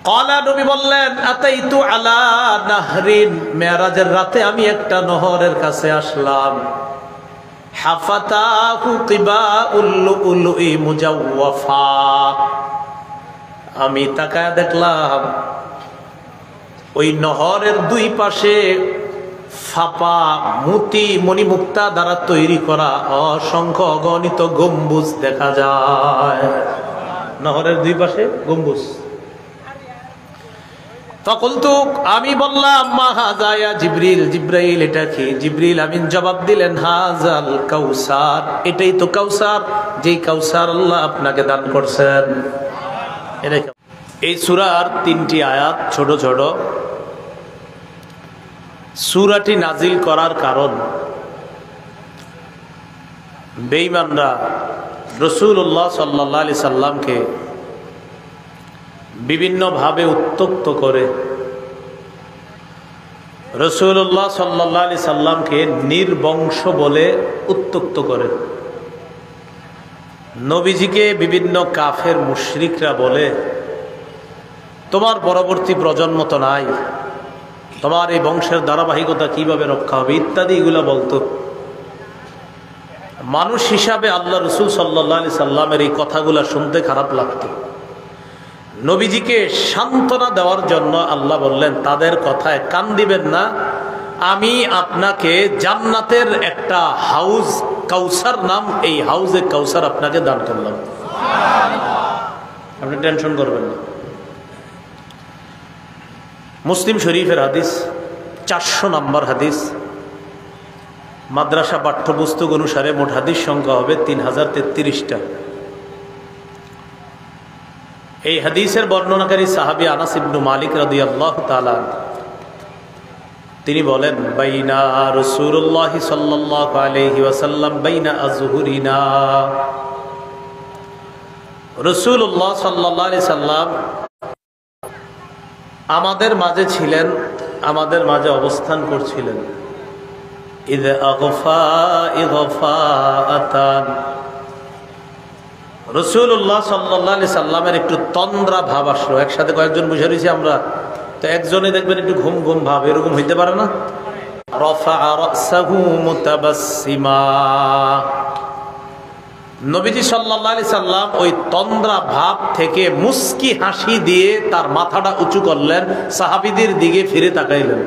ক্বালা নবী বললেন আতাইতু আলা নাহরিন, মেরাজের রাতে আমি একটা নহরের কাছে আসলাম। হাফাতাহু কিবাউল লুলুই মুজাওয়াফা, আমি তাকায় দেখলাম ওই নহরের দুই পাশে ফাপা মুতি মণিমুক্তা দ্বারা তৈরি করা অসংখ্য অগণিত গম্বুজ দেখা যায়। নহরের দুই পাশে গম্বুজ। ফাকুলতু, আমি বললাম মা হাযা ইয়া জিবরিল, জিবরাইল এটা কি? জিবরিল আমিন জবাব দিলেন হাযাল কাউসার, এটাই তো কাউসার, যেই কাউসার আল্লাহ আপনাকে দান করছেন। এই সূরার 3টি আয়াত ছোট ছোট। সূরাটি নাজিল করার কারণ বেঈমানরা রাসূলুল্লাহ সাল্লাল্লাহু আলাইহি সাল্লামকে বিভিন্নভাবে উত্ত্যক্ত করে, রাসূলুল্লাহ সাল্লাল্লাহু আলাইহি সাল্লামকে নির্বংশ বলে উত্ত্যক্ত করে। নবীজিকে বিভিন্ন কাফের মুশরিকরা বলে তোমার পরবর্তী প্রজন্ম তো নাই, তোমার এই বংশের ধারাবাহিকতা কিভাবে রক্ষা হবে ইত্যাদি এগুলো বলতো। মানুষ হিসাবে আল্লাহ রাসূল সাল্লাল্লাহু আলাইহি সাল্লামের এই কথাগুলো শুনতে খারাপ লাগতো। নবীজিকে সান্ত্বনা দেওয়ার জন্য আল্লাহ বললেন তাদের কথায় কান দিবেন না, আমি আপনাকে জান্নাতের একটা হাউজ কাউসার নাম, এই হাউজে কাউসার আপনাকে দান করলাম, আপনি টেনশন করবেন না। মুসলিম শরীফের হাদিস, 400 নম্বর হাদিস। মাদ্রাসা পাঠ্যপুস্তক অনুসারে মোট হাদিস সংখ্যা হবে 3033টা। এই হাদিসের বর্ণনাকারী সাহাবী আনাস ইবনে মালিক রাদিয়াল্লাহু তাআলা, তিনি বলেন বাইনা রাসূলুল্লাহ সাল্লাল্লাহু আলাইহি ওয়াসাল্লাম বাইনা আযহুরিনা, রাসূলুল্লাহ সাল্লাল্লাহু আলাইহি সাল্লাম আমাদের মাঝে ছিলেন, আমাদের মাঝে অবস্থান করছিলেন। ইয আগফা ইগফাআতান, রাসূলুল্লাহ সাল্লাল্লাহু আলাইহি সাল্লামের একটু তন্দ্রা ভাব আসলো। একসাথে কয়েকজন বসে রয়েছি আমরা, তো একজনে দেখবেন একটু ঘুম ঘুম ভাব, এরকম হইতে পারে না? রাফা রাসাহু মুতাবাসসিমা, নবীজি সাল্লাল্লাহু আলাইহি সাল্লাম ওই তন্দ্রা ভাব থেকে মুস্কি হাসি দিয়ে তার মাথাটা উঁচু করলেন, সাহাবীদের দিকে ফিরে তাকাইলেন।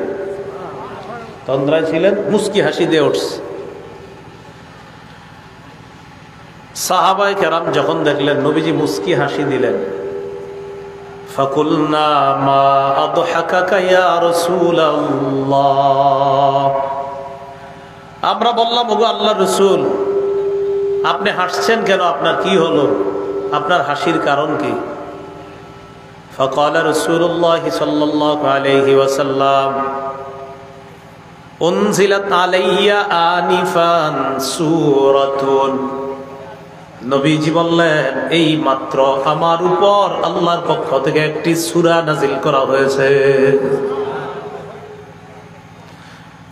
তন্দ্রায় ছিলেন, মুস্কি হাসি দিয়ে উঠছে। সাহাবায়ে কেরাম যখন দেখলেন নবীজি মুস্কি হাসি দিলেন, ফাকুলনা মা আদহাকাকা ইয়া রাসূলুল্লাহ, আমরা বললাম ওগো আল্লাহর রাসূল, আপনি হাসছেন কেন? আপনার কি হলো? আপনার হাসির কারণ কি? ফাকালা রাসূলুল্লাহ সাল্লাল্লাহু আলাইহি ওয়াসাল্লাম উনজিলাত আলাইয়া আনিফান সূরাতুন, নবীজি বললেন এই মাত্র আমার উপর আল্লাহর পক্ষ থেকে একটি সূরা নাজিল করা হয়েছে।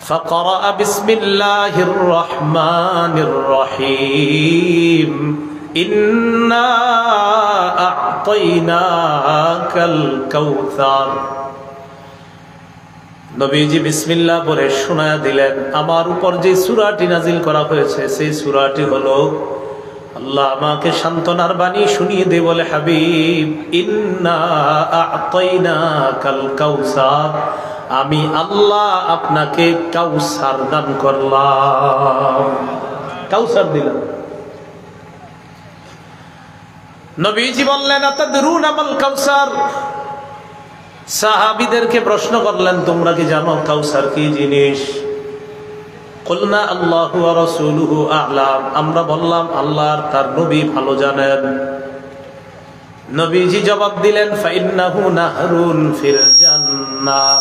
فقرأ بسم الله الرحمن الرحيم إنا أعطيناك الكوثر, নবীজি বিসমিল্লাহ বলে শোনায়া দিলেন আমার উপর যে সূরাটি নাজিল করা হয়েছে সেই সূরাটি হলো, আল্লাহ আমাকে সান্ত্বনার বাণী শুনিয়ে দে বলে, হাবিব ইন্না আ'তাইনাকাল কাউসার, আমি আল্লাহ আপনাকে কাউসার দান করলাম, কাউসার দিলাম। নবীজি বললেন আতাদরুনা মাল কাউসার, সাহাবীদেরকে প্রশ্ন করলেন তোমরা কি জানো কাউসার কি জিনিস? কুলনা আল্লাহু ওয়া রাসূলুহু আ'লাম, আমরা বললাম আল্লাহ আর তার নবী ভালো জানেন। নবীজি জবাব দিলেন ফাইন্নাহু নাহরুন ফিল জান্নাহ,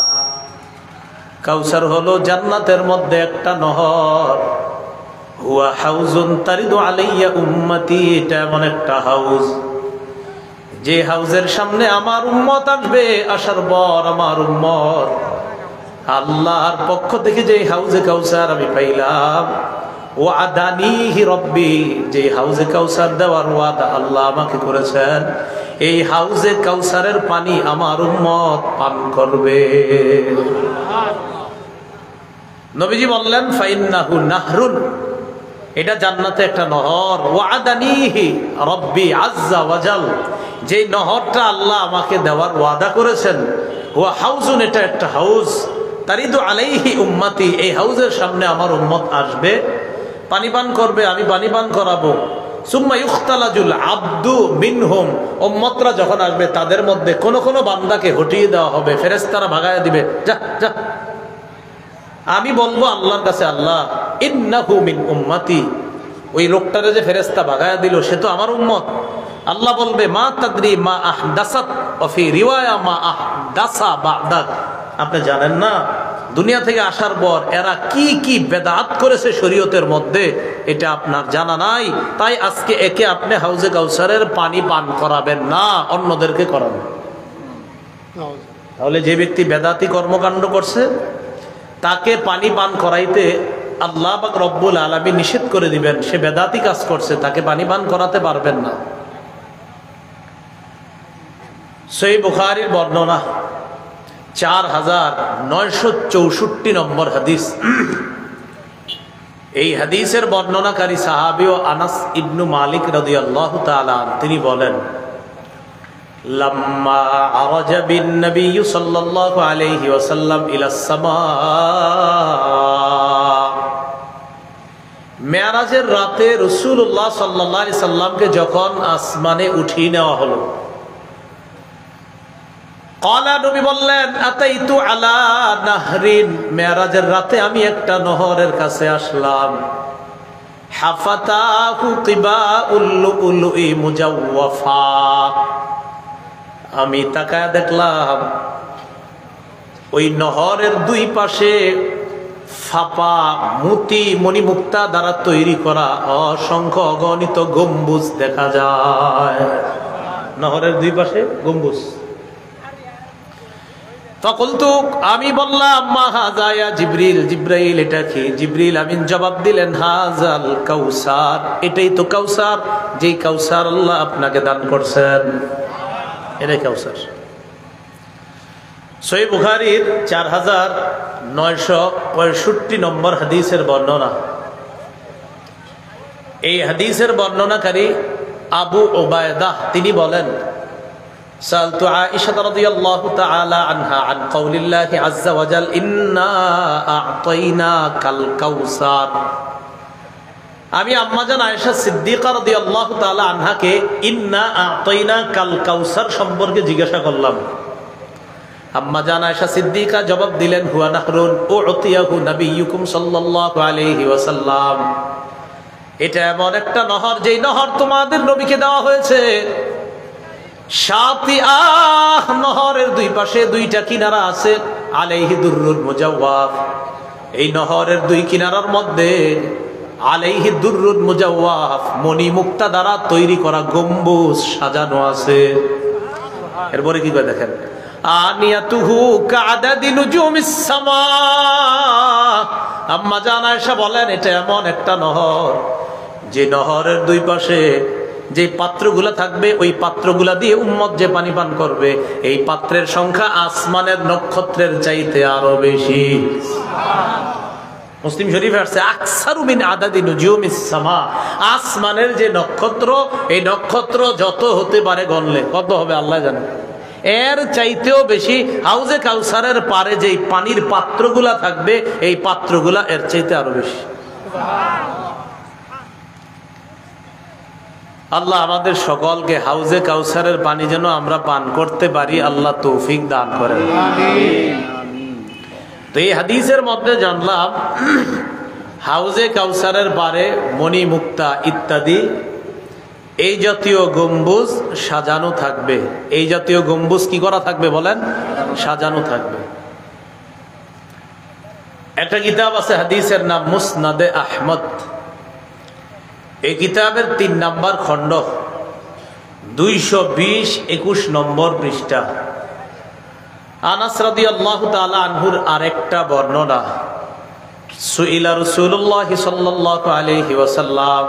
কাউসার হলো জান্নাতের মধ্যে একটা নহর। হুয়া হাউজুন তারিদু আলাইয়া উম্মতি, এটা এমন একটা হাউজ যে হাউজের সামনে আমার উম্মত আসবে, আসার পর আমার উম্মত আল্লাহর পক্ষ থেকে যে হাউজে কাউসার আমি পাইলাম, ওয়াদানিহি রব্বি, যে হাউজে কাউসার দেওয়ার ওয়াদা আল্লাহ আমাকে করেছেন, এই হাউজে কাউসারের পানি আমার উম্মত পান করবে। নবীজি বললেন ফাইন্নাহু নাহরুন, এটা জান্নাতে একটা নহর। ওয়াদানিহি রব্বি আজ্জা ওয়াজাল, যে নহরটা আল্লাহ আমাকে দেওয়ার ওয়াদা করেছেন, ওয়া হাউজুন, এটা একটা হাউজ। তারিদু আলাইহি উম্মতি, এই হাউজের সামনে আমার উম্মত আসবে, পানি পান করবে, আমি পানি পান করাবো। সুম্মা ইউখতালাজুল আবদু মিনহুম, উম্মতরা যখন আসবে তাদের মধ্যে কোন কোন বান্দাকে হটিয়ে দেওয়া হবে, ফেরেশতারা ভাগায় দিবে, যা যা। আমি বলবো আল্লাহর কাছে, আল্লাহ ইন্নাহু মিন উম্মতি, ওই লোকটারে যে ফেরেশতা ভাগায় দিল সে তো আমার উম্মত। আল্লাহ বলবে মা তাদরি মা আহদাসাত, ওয়া ফি রিওয়ায়া মা আহদাসা বা'দাক, আপনি জানেন না দুনিয়া থেকে আসার পর এরা কি কি বেদাত করেছে শরীয়তের মধ্যে, এটা আপনার জানা নাই। তাই আজকে একে আপনি হাউজে কাউসারের পানি পান করাবেন না, অন্যদেরকে করাবেন। তাহলে যে ব্যক্তি বেদাতি কর্মকাণ্ড করছে তাকে পানি পান করাইতে আল্লাহ পাক রব্বুল আলামিন নিষেধ করে দিবেন। সে বেদাতি কাজ করছে, তাকে পানি পান করাতে পারবেন না। সহিহ বুখারীর বর্ণনা 4964 নম্বর হাদিস। এই হাদিসের বর্ণনাকারী সাহাবী ও আনাস ইবনু মালিক রাদিয়াল্লাহু তাআলা, তিনি বলেন লাম্মা আরাজা বিন নবী সাল্লাল্লাহু আলাইহি ওয়াসাল্লাম ইলাস সামা, মেরাজের রাতে রাসূলুল্লাহ সাল্লাল্লাহু আলাইহি সাল্লামকে যখন আসমানে উঠিয়ে নেওয়া হলো, ক্বালা, নবী বললেন আতাইতু আলা নাহরিন, মেরাজের রাতে আমি একটা নহরের কাছে আসলাম, হাফাতাহু কিবাউল লুলুই মুজাওয়াফা, আমি তাকায় দেখলাম ওই নহরের দুই পাশে ফাপা মুতি মণিমুক্তা দ্বারা তৈরি করা অসংখ্য অগণিত গম্বুজ দেখা যায়। নহরের দুই পাশে গম্বুজ। ফাকুলতু, আমি বললাম মা হাযা ইয়া জিবরিল, জিবরাইল এটা কি? জিবরিল আমিন জবাব দিলেন হাযাল কাউসার, এটাই তো কাউসার, যেই কাউসার আল্লাহ আপনাকে দান করছেন, এটাই কাউসার। সহিহ বুখারীর 4965 নম্বর হাদিসের বর্ণনা। এই হাদিসের বর্ণনাকারী আবু উবায়দা, তিনি বলেন সালতু আয়েশা রাদিয়াল্লাহু তাআলা আনহা আন কাউলিল্লাহি আযজা ওয়া জাল ইন্না আ'তাইনাকাল কাউসার, আমি আম্মাজান আয়েশা সিদ্দিকা রাদিয়াল্লাহু তাআলা আনহাকে ইন্না আ'তাইনাকাল কাউসার সম্পর্কে জিজ্ঞাসা করলাম। আম্মাজান আয়েশা সিদ্দিকা জবাব দিলেন হুয়া নাহরুন উ'তিয়াহু নবিয়্যুকুম সাল্লাল্লাহু আলাইহি ওয়াসাল্লাম, এটা এমন একটা নহর যেই নহর তোমাদের নবীকে দেওয়া হয়েছে। শাতিআহ, নহরের দুই পাশে দুইটা কিনারা আছে, আলাইহি দুররুল মুজাওয়াফ, এই নহরের দুই কিনারার মধ্যে আলাইহি দুররুল মুজাওয়াফ মণিমুক্তা দ্বারা তৈরি করা গম্বুজ সাজানো আছে। এরপরে কি করে দেখেন, আনিয়াতুহু কাআদাদি নুজুমিস সামা, আম্মা জান আয়েশা বলেন এটা এমন একটা নহর যে নহরের দুই পাশে যে পাত্রগুলা থাকবে, ওই পাত্রগুলা দিয়ে উম্মত যে পানি পান করবে, এই পাত্রের সংখ্যা আসমানের নক্ষত্রের চাইতে আরো বেশি। মুসলিম শরীফে আছে আকসারু মিন আদাদি নুজুমিস সামা, আসমানের যে নক্ষত্র, এই নক্ষত্র যত হতে পারে গণলে কত হবে আল্লাহ জানে, এর চাইতেও বেশি হাউজে কাউসারের পারে যেই পানির পাত্রগুলা থাকবে, এই পাত্রগুলা এর চাইতে আরো বেশি। আল্লাহ আমাদের সকলকে হাউজে কাউসারের পানি যেন আমরা পান করতে পারি, আল্লাহ তৌফিক দান করেন। তো এই হাদিসের মধ্যে জানলাম হাউজে কাউসারের পারে মণিমুক্তা ইত্যাদি এই জাতীয় গম্বুজ সাজানো থাকবে। এই জাতীয় গম্বুজ কি করা থাকবে বলেন? সাজানো থাকবে। একটা কিতাব আছে হাদিসের নাম মুসনাদে আহমদ। এই কিতাবের 3 নম্বর খণ্ড 220-21 নম্বর পৃষ্ঠা। আনাস রাদিয়াল্লাহু তাআলা আনহুর আরেকটা বর্ণনা, সুইলা রাসূলুল্লাহ সাল্লাল্লাহু আলাইহি ওয়াসাল্লাম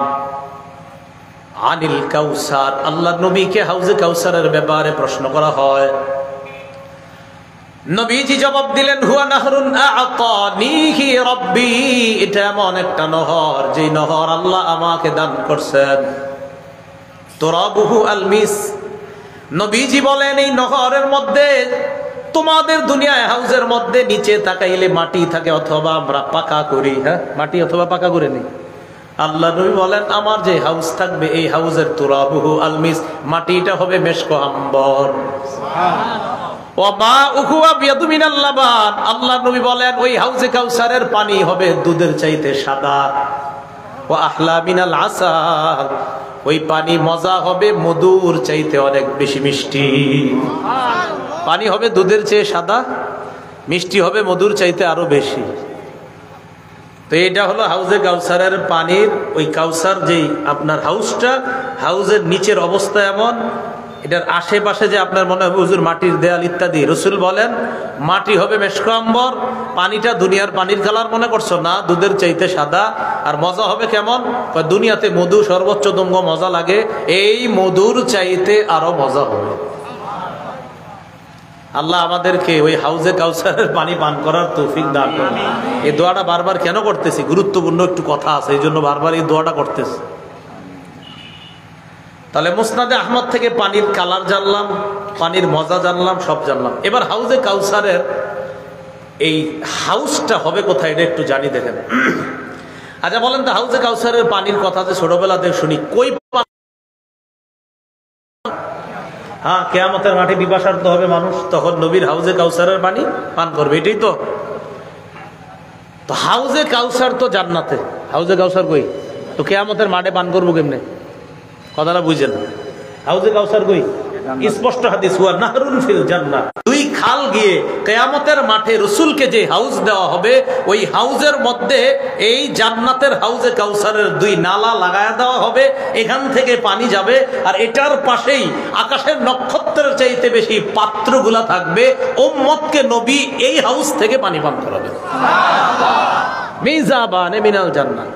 আনিল কাউসার, আল্লাহর নবীকে হাউজে কাউসারের ব্যাপারে প্রশ্ন করা হয়। নবীজি জবাব দিলেন, হুয়া নাহরুন আ'তানিহি রাব্বি, এটা এমন একটা নহর যে নহর আল্লাহ আমাকে দান করছেন। তুরাবুহু আলমিস, নবীজি বলেন এই নহরের মধ্যে তোমাদের দুনিয়ায় হাউজের মধ্যে নিচে তাকাইলে মাটি থাকে অথবা আমরা পাকা করি, হ্যাঁ মাটি অথবা পাকা করে নিই। আল্লাহ নবী বলেন আমার যে হাউস থাকবে এই হাউজের তুরাবুহু আলমিস, মাটিটা হবে মেশক আম্বর। আল্লাহ নবী বলেন ওই হাউজে কাউসারের পানি হবে দুধের চাইতে সাদা। ও আহলা মিনাল আসাল, ওই পানি মজা হবে মধুর চাইতে অনেক বেশি মিষ্টি। পানি হবে দুধের চেয়ে সাদা, মিষ্টি হবে মধুর চাইতে আরো বেশি। তো এটা হলো হাউজে কাউসারের পানির, ওই কাউসার যেই আপনার হাউসটা, হাউজের নিচের অবস্থা এমন, এটার আশেপাশে যে আপনার মনে হবে হুজুর মাটির দেয়াল ইত্যাদি, রসুল বলেন মাটি হবে মেশক আম্বর, পানিটা দুনিয়ার পানির কালার মনে করছো না, দুধের চাইতে সাদা। আর মজা হবে কেমন? দুনিয়াতে মধু সর্বোচ্চ দম্ভ মজা লাগে, এই মধুর চাইতে আরো মজা হবে। আল্লাহ আমাদেরকে ওই হাউজে কাউসারের পানি পান করার তৌফিক দান করুন। এই দোয়াটা বারবার কেন করতেছি? গুরুত্বপূর্ণ একটু কথা আছে, এই জন্য বারবার এই দোয়াটা করতেছি। তাহলে মুসনাদে আহমদ থেকে পানির কালার জানলাম, পানির মজা জানলাম, সব জানলাম। এবার হাউজে কাউসারের এই হাউসটা হবে কোথায় এটা একটু জানি, দেখেন। আচ্ছা বলেন তো, হাউজে কাউসারের পানির কথা যে ছোটবেলাতে শুনি, কই হ্যাঁ কিয়ামতের মাঠে পিপাসার্ত হবে মানুষ, তখন নবীর হাউজে কাউসারের পানি পান করবে, এটাই তো। তো হাউজে কাউসার তো জান্নাতে, হাউজে কাউসার কই? তো কিয়ামতের মাঠে পান করবো কেমনে? কথাটা বুঝেন। হাউজে কাউসার কই? স্পষ্ট হাদিস, হুয়া নাহরুন ফিল জান্নাহ। দুই খাল গিয়ে কিয়ামতের মাঠে রাসূলকে যে হাউজ দেওয়া হবে, ওই হাউজের মধ্যে এই জান্নাতের হাউজে কাউসারের দুই নালা লাগায়া দেওয়া হবে, এখান থেকে পানি যাবে। আর এটার পাশেই আকাশের নক্ষত্রের চাইতে বেশি পাত্রগুলা থাকবে, উম্মতকে নবী এই হাউজ থেকে পানি পান করাবে। মিজাবানে মিনাল জান্নাহ,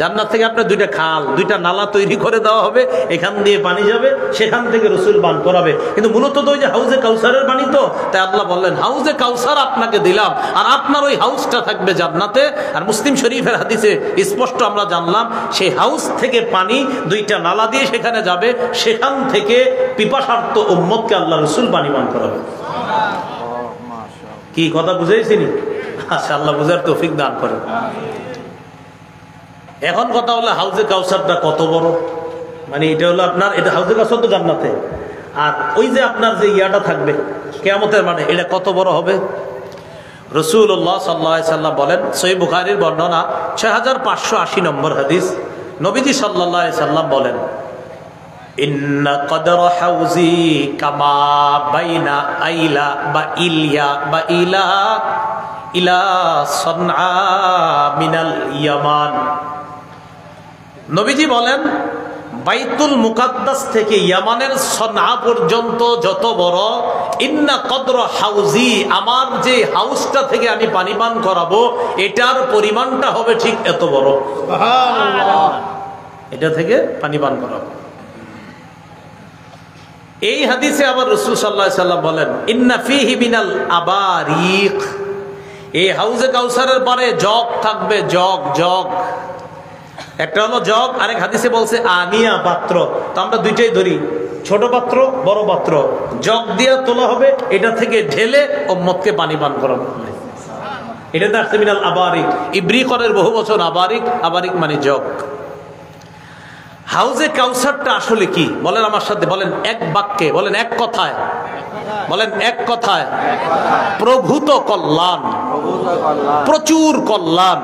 জান্নাত থেকে আপনার দুইটা খাল, দুইটা নালা তৈরি করে দেওয়া হবে, এখান দিয়ে পানি যাবে, সেখান থেকে রসুল পান করাবে। কিন্তু মূলত তো ওই যে হাউজে কাউসারের পানি তো, তাই আল্লাহ বললেন হাউজে কাউসার আপনাকে দিলাম, আর আপনার ওই হাউসটা থাকবে জান্নাতে। আর মুসলিম শরীফের হাদিসে স্পষ্ট আমরা জানলাম, সেই হাউস থেকে পানি দুইটা নালা দিয়ে সেখানে যাবে, সেখান থেকে পিপাসার্ত উম্মতকে আল্লাহ রসুল পানি পান করাবে। কি কথা বুঝাইছিনি? আচ্ছা, আল্লাহ বুঝার তৌফিক দান করেন। এখন কথা হলো হাউজে কাউসারটা কত বড়, মানে এটা হলো আপনার, এটা হাউজে কাউসার তো জান্নাতে, আর ওই যে আপনার যে ইয়াটা থাকবে কিয়ামতের মানে, এটা কত বড় হবে? রাসূলুল্লাহ সাল্লাল্লাহু আলাইহি সাল্লাম বলেন, সহিহ বুখারীর বর্ণনা 6580 নম্বর হাদিস, নবীজি সাল্লাল্লাহু আলাইহি সাল্লাম বলেন, ইন্না কদরা হাউজি কামা বাইনা আইলা বা ইলিয়া বা ইলা সনআ মিনাল ইয়ামান। নবীজি বলেন বাইতুল মুকাদ্দাস থেকে ইয়ামানের সনআ পর্যন্ত যত বড়, ইন্না কদর হাউজি, আমার যে হাউসটা থেকে আমি পানি পান করাবো এটার পরিমাণটা হবে ঠিক এত বড়। সুবহানাল্লাহ, এটা থেকে পানি পান করাবো। এই হাদিসে আবার রাসূল সাল্লাল্লাহু আলাইহি সাল্লাম বলেন, ইন্না ফীহি মিনাল আবারিক, এই হাউজে কাউসারের পরে জগ থাকবে, জগ জগ, একটা হলো জগ, আরেক হাদিসে বলছে আনিয়া, পাত্র। তো আমরা দুইটাই ধরি, ছোট পাত্র বড় পাত্র, জগ দিয়ে তোলা হবে, এটা থেকে ঢেলে উম্মতকে পানি পান করানো হবে। এটা তো আসছে মিনাল আবারিক, ইব্রিকরের বহু বছর আবারিক, আবারিক মানে জগ। হাউজে কাউসারটা আসলে কি বলেন আমার সাথে, বলেন এক বাক্যে, বলেন এক কথায়, বলেন এক কথায়, প্রভূত কল্যাণ, প্রচুর কল্যাণ।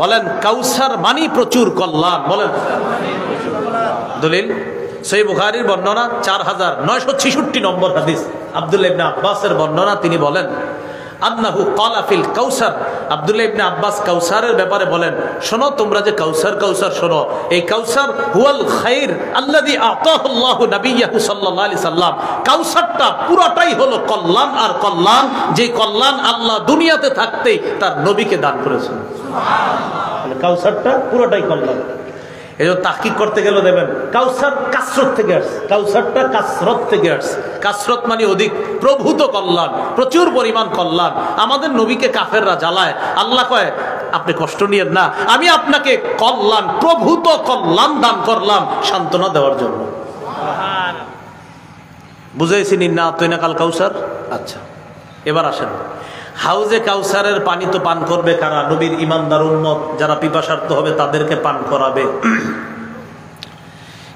বলেন কাউসার মানি প্রচুর কল্যাণ, বলেন। দলিল সহিহ বুখারীর বর্ণনা 4966 নম্বর হাদিস, আব্দুল্লাহ ইবনে আব্বাসের বর্ণনা, তিনি বলেন আন্নাহু ক্বালা ফিল কাউসার। আব্দুল্লাহ ইবনে আব্বাস কাউসারের ব্যাপারে বলেন, শোনো তোমরা যে কাউসার কাউসার শোনো, এই কাউসার হুয়াল খাইর আল্লাযী আতাহু আল্লাহু নাবিয়্যাহু সাল্লাল্লাহু আলাইহি সাল্লাম। কাউসারটা পুরাটাই হলো কল্যাণ আর কল্যাণ, যে কল্যাণ আল্লাহ দুনিয়াতে থাকতেই তার নবীকে দান করেছেন। সুবহানাল্লাহ। কাউসারটা পুরোটাই কল্যাণ। এই যে তাহকিক করতে গেলে দেবেন কাউসার কাসরত থেকে আসছে, কাউসারটা কাসরত থেকে আসছে। কাসরত মানে অধিক, প্রভূত কল্যাণ, প্রচুর পরিমাণ কল্যাণ। আমাদের নবীকে কাফেররা জ্বালায়, আল্লাহ কয় আপনি কষ্ট নিয়েন না, আমি আপনাকে কল্যাণ, প্রভূত কল্যাণ দান করলাম সান্ত্বনা দেওয়ার জন্য। বুঝাইছি না আতইনা কাল কাউসার? আচ্ছা, এবার আসেন, হাউজে কাউসারের পানি তো পান করবে কারা? নবীর ইমানদার উম্মত যারা পিপাসার্থ হবে তাদেরকে পান করাবে।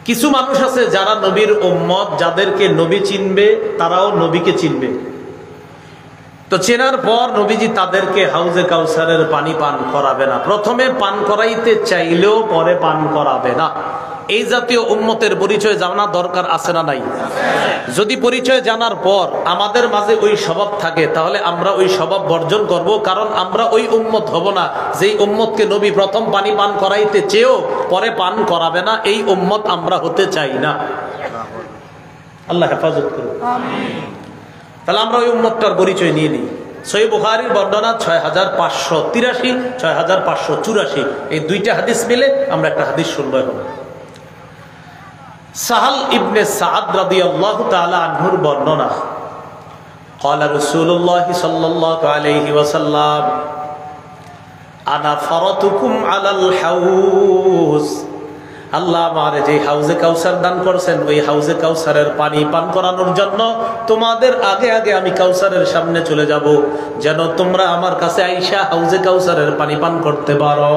কিছু মানুষ আছে যারা নবীর উম্মত, যাদেরকে নবী চিনবে তারাও নবীকে চিনবে। তো চেনার পর নবীজি তাদেরকে হাউজে কাউসারের পানি পান করাবে না। প্রথমে পান করাইতে চাইলেও পরে পান করাবে না। এই জাতীয় উম্মতের পরিচয় জানা দরকার আছে না নাই? যদি পরিচয় জানার পর আমাদের মাঝে ওই স্বভাব থাকে, তাহলে আমরা ওই স্বভাব বর্জন করব, কারণ আমরা ওই উম্মত হব না যেই উম্মতকে নবী প্রথম পানি পান করাইতে চেয়েও পরে পান করাবে না। এই উম্মত আমরা হতে চাই না। আল্লাহ হেফাজত করুন। তাহলে আমরা ওই উম্মতটার পরিচয় নিয়ে নিই। সহিহ বুখারীর বর্ণনা 6583, 6584, এই দুইটা হাদিস মিলে আমরা একটা হাদিস শুনবো এখন। সাহাল ইবনে সাদ রাদিয়াল্লাহু তাআলা আনহুর বর্ণনা, ক্বালা রাসূলুল্লাহ সাল্লাল্লাহু আলাইহি ওয়াসাল্লাম আনা ফারাতুকুম আলাল হাউজ। আল্লাহ আমারে যে হাউজে কাউসার দান করছেন, ওই হাউজে কাউসারের পানি পান করানোর জন্য তোমাদের আগে আগে আমি কাউসারের সামনে চলে যাব, যেন তোমরা আমার কাছে আইসা হাউজে কাউসারের পানি পান করতে পারো।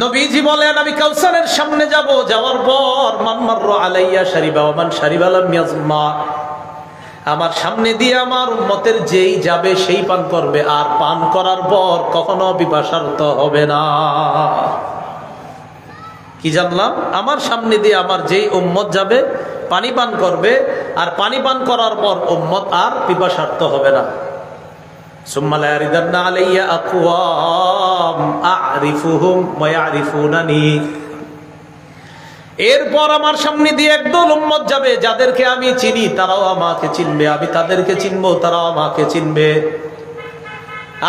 নবীজি বলেন আমি কাউসারের সামনে যাব, যাওয়ার পর মান মাররা আলাইয়া শারিবা ওয়া মান শারিবা লাম ইয়াজমা, আমার সামনে দিয়ে আমার উম্মতের যেই যাবে সেই পান করবে, আর পান করার পর কখনো পিপাসার্ত হবে না। কি জানলাম? আমার সামনে দিয়ে আমার যেই উম্মত যাবে পানি পান করবে, আর পানি পান করার পর উম্মত আর পিপাসার্ত হবে না। সুম্মা লা ইয়ারিদান্না আলাইয়া আকওয়াম আ'রিফুহুম ওয়া ইয়ারিফুনানি, এরপর আমার সামনে দিয়ে একদল উম্মত যাবে যাদেরকে আমি চিনি, তারাও আমাকে চিনবে, আমি তাদেরকে চিনবো, তারাও আমাকে চিনবে।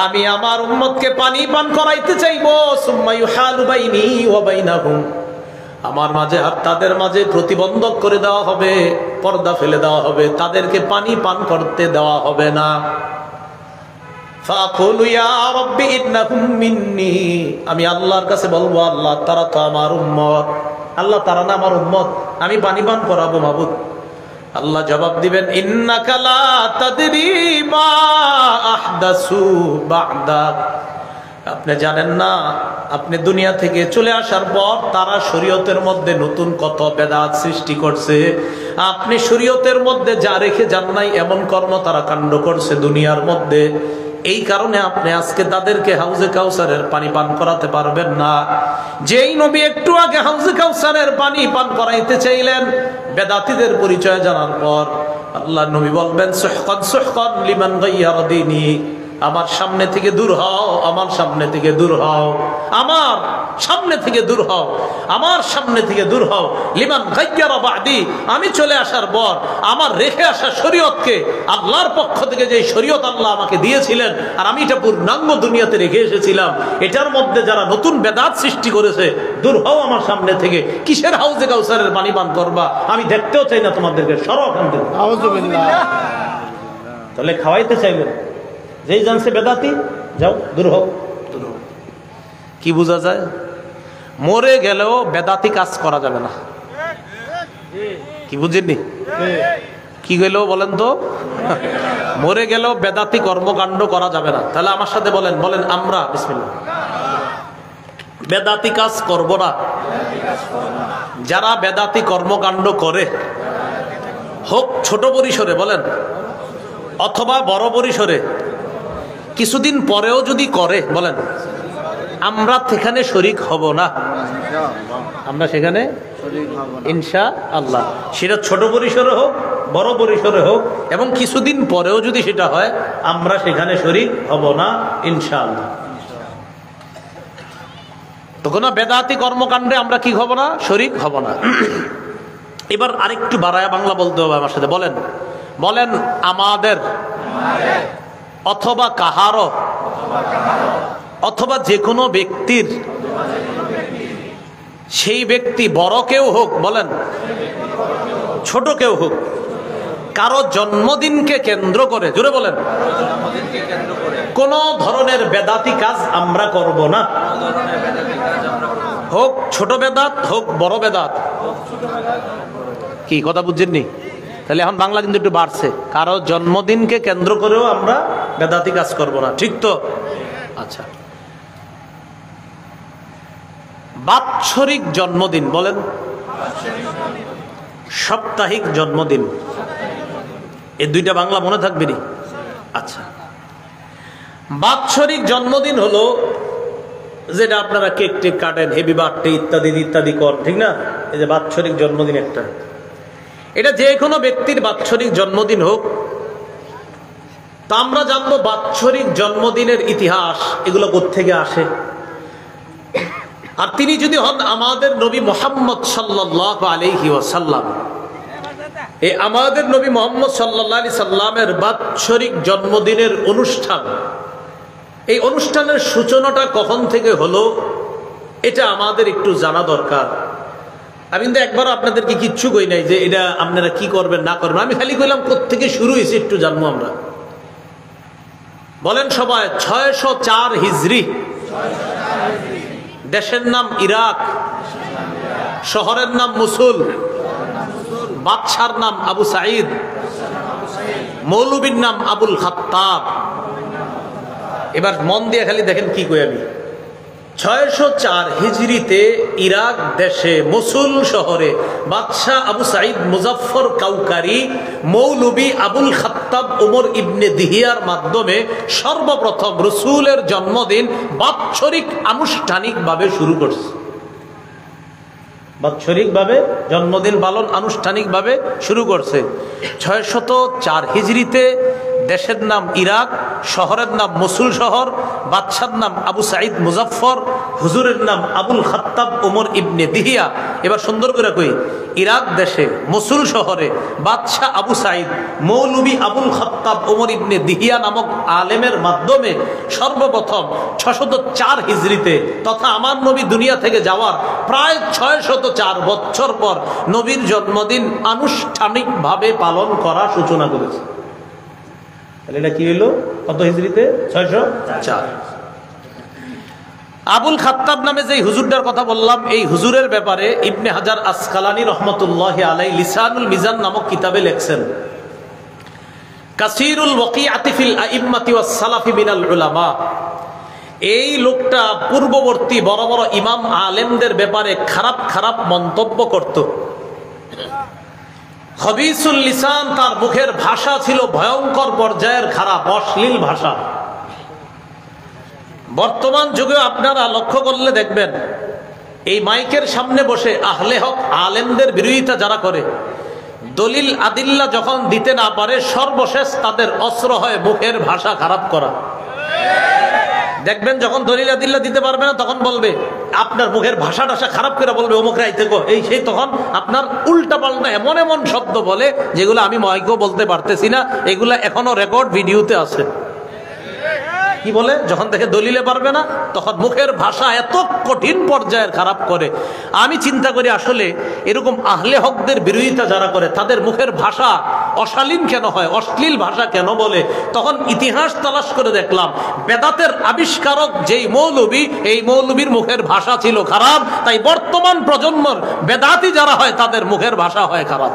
আমি আমার উম্মতকে পানি পান করাইতে চাইবো। সুম্মা ইউহালু বাইনি ওয়া বাইনাহুম, আমার মাঝে আর তাদের মাঝে প্রতিবন্ধক করে দেওয়া হবে, পর্দা ফেলে দেওয়া হবে, তাদেরকে পানি পান করতে দেওয়া হবে না। ফাকুলু ইয়া রাব্বি ইন্নাহুম মিন্নি, আমি আল্লাহর কাছে বলবো আল্লাহ তারা তো আমার উম্মত। আল্লাহ তারা না আমার উম্মত, আমি পানি পান করাবো মাবুদ। আল্লাহ জবাব দিবেন ইন্নাকা লা তাদরি মা আহদাসু বা'দাক, আপনি জানেন না আপনি দুনিয়া থেকে চলে আসার পর তারা শরীয়তের মধ্যে নতুন কত বেদাত সৃষ্টি করছে। আপনি শরীয়তের মধ্যে যা রেখে যান নাই এমন কর্ম তারা কাণ্ড করছে দুনিয়ার মধ্যে। এই কারণে আপনি আজকে তাদেরকে হাউজে কাউসারের পানি পান করাতে পারবেন না। যেই নবী একটু আগে হাউজে কাউসারের পানি পান করাইতে চাইলেন, বেদাতীদের পরিচয় জানার পর আল্লাহ নবী বলবেন সুহকান সুহকান লিমান গায়্যারা দীনি, আমার সামনে থেকে দূর হও, আমার সামনে থেকে দূর হও, আমার সামনে থেকে দূর হও, আমার সামনে থেকে দূর হও। লিমান গায়্যারা বাদি, আমি চলে আসার পর আমার রেখে আসা শরীয়তকে, আল্লাহর পক্ষ থেকে যে শরীয়ত আল্লাহ আমাকে দিয়েছিলেন আর আমি এটা পূর্ণাঙ্গ দুনিয়াতে রেখে এসেছিলাম, এটার মধ্যে যারা নতুন বেদাত সৃষ্টি করেছে, দূর হও আমার সামনে থেকে। কিসের হাউজে কাউসারের পানি পান করবা? আমি দেখতেও চাই না তোমাদেরকে, সরো ওখান থেকে। তাহলে খাওয়াইতে চাইলেন, যেই জানছে বেদাতি, যাও দূর হও। কি বোঝা যায়? মরে গেলেও বেদাতি কাজ করা যাবে না। কি বুঝেননি? কি গেলেও বলেন তো, মরে গেলেও বেদাতি কর্মকাণ্ড করা যাবে না। তাহলে আমার সাথে বলেন, বলেন আমরা বিসমিল্লাহ বেদাতি কাজ করব না। যারা বেদাতি কর্মকাণ্ড করে, হোক ছোট পরিসরে বলেন অথবা বড় পরিসরে, কিছুদিন পরেও যদি করে বলেন, আমরা সেখানে শরীক হব না। আমরা সেখানে ইনশাআল্লাহ। সেটা ছোট পরিসরে হোক বড় পরিসরে হোক, এবং কিছুদিন পরেও যদি সেটা হয় আমরা সেখানে শরীক হব না ইনশাআল্লাহ। তো কোনো বেদাতি কর্মকাণ্ডে আমরা কি হব না, শরীক হব না। এবার আরেকটু বাড়ায় বাংলা বলতে হবে আমার সাথে। বলেন বলেন আমাদের অথবা কাহারও অথবা যে কোনো ব্যক্তির, সেই ব্যক্তি বড় কেউ হোক, বলেন ছোট কেউ হোক, কারো জন্মদিনকে কেন্দ্র করে, জোরে বলেন, কোন ধরনের বেদাতি কাজ আমরা করব না, হোক ছোট বেদাত হোক বড় বেদাত। কি কথা বুঝছেননি? তাহলে এখন বাংলা কিন্তু একটু বাড়ছে। কারো জন্মদিনকে কেন্দ্র করেও আমরা বেদাতি কাজ করব না, ঠিক তো? আচ্ছা, বাৎসরিক জন্মদিন, বলেন সাপ্তাহিক জন্মদিন, এই দুইটা বাংলা মনে থাকবে নি? আচ্ছা, বাৎসরিক জন্মদিন হলো যেটা আপনারা কেক টেক কাটেন, হেভি বার্থডে ইত্যাদি ইত্যাদি কর, ঠিক না? এই যে বাৎসরিক জন্মদিন একটা, এটা যে কোনো ব্যক্তির বাৎসরিক জন্মদিন হোক। তা আমরা জানবো বাৎসরিক জন্মদিনের ইতিহাস, এগুলো কোত্থেকে আসে। আর তিনি যদি হন আমাদের নবী মুহাম্মদ সাল্লাল্লাহু আলাইহি ওয়াসাল্লাম, এই আমাদের নবী মুহাম্মদ সাল্লাল্লাহু আলাইহি সাল্লামের বাৎসরিক জন্মদিনের অনুষ্ঠান, এই অনুষ্ঠানের সূচনাটা কখন থেকে হলো এটা আমাদের একটু জানা দরকার। আমি কিন্তু একবার আপনাদেরকে কিচ্ছু কই নাই যে এটা আপনারা কি করবেন না করবেন, আমি খালি কইলাম কোত্থেকে শুরু হয়েছে একটু জানবো আমরা। বলেন সবাই, 604 হিজরি। দেশের নাম ইরাক, শহরের নাম মুসুল, বাদশার নাম আবু সাঈদ, মৌলবীর নাম আবুল খাত্তাব। এবার মন দিয়ে খালি দেখেন কি কই আমি। 604 হিজরিতে ইরাক দেশে মুসুল শহরে বাদশাহ আবু সাঈদ মুজাফফর কাউকারি মৌলবী আবুল খাত্তাব ওমর ইবনে দিহিয়ার মাধ্যমে সর্বপ্রথম রসুলের জন্মদিন বাৎসরিক আনুষ্ঠানিকভাবে শুরু করছে। বাৎসরিকভাবে জন্মদিন পালন আনুষ্ঠানিকভাবে শুরু করছে 604 হিজরিতে। দেশের নাম ইরাক, শহরের নাম মুসুল শহর, বাদশার নাম আবু সাঈদ মুজাফফর, হুজুরের নাম আবুল খাত্তাব ওমর ইবনে দিহিয়া। এবার সুন্দর করে কই, ইরাক দেশে মুসুল শহরে বাদশাহ আবু সাঈদ মৌলবী আবুল খাত্তাব ওমর ইবনে দিহিয়া নামক আলেমের মাধ্যমে সর্বপ্রথম 604 হিজরিতে তথা আমার নবী দুনিয়া থেকে যাওয়ার প্রায় 604 বছর পর নবীর জন্মদিন আনুষ্ঠানিকভাবে পালন করা সূচনা করেছে। এটা কি হইল? কত হিজরিতে? 604। আবুল খাত্তাব নামে যে হুজুরটার কথা বললাম, এই হুজুরের ব্যাপারে ইবনে হাজার আসকালানী রহমতুল্লাহি আলাইহি লিসানুল মিজান নামক কিতাবে লেখছেন, কাসীরুল ওয়াকিআতি ফিল আইম্মাতি ওয়াস সালাফি মিনাল উলামা। এই লোকটা পূর্ববর্তী বড় বড় ইমাম আলেমদের ব্যাপারে খারাপ খারাপ মন্তব্য করত। খবিসুল লিসান, তার মুখের ভাষা ছিল ভয়ঙ্কর পর্যায়ের খারাপ, অশ্লীল ভাষা। বর্তমান যুগে আপনারা লক্ষ্য করলে দেখবেন এই মাইকের সামনে বসে আহলে হক আলেমদের বিরোধিতা যারা করে, দলিল আদিল্লা যখন দিতে না পারে সর্বশেষ তাদের অস্ত্র হয় মুখের ভাষা খারাপ করা। দেখবেন যখন দলিল আদিল্লা দিতে পারবে না তখন বলবে আপনার মুখের ভাষা টাষা খারাপ করে বলবে অমুক রাই থেকে এই সেই, তখন আপনার উল্টা পাল্টা এমন এমন শব্দ বলে যেগুলো আমি মাইকেও বলতে পারতেছি না, এগুলা এখনো রেকর্ড ভিডিওতে আছে। কি বলে? যখন দেখে দলিলে পারবে না তখন মুখের ভাষা এত কঠিন পর্যায়ের খারাপ করে। আমি চিন্তা করি আসলে এরকম আহলে হকদের বিরোধিতা যারা করে তাদের মুখের ভাষা অশালীন কেন হয়, অশ্লীল ভাষা কেন বলে? তখন ইতিহাস তালাশ করে দেখলাম বেদাতের আবিষ্কারক যেই মৌলবী, এই মৌলবীর মুখের ভাষা ছিল খারাপ, তাই বর্তমান প্রজন্মর বেদাতি যারা হয় তাদের মুখের ভাষা হয় খারাপ।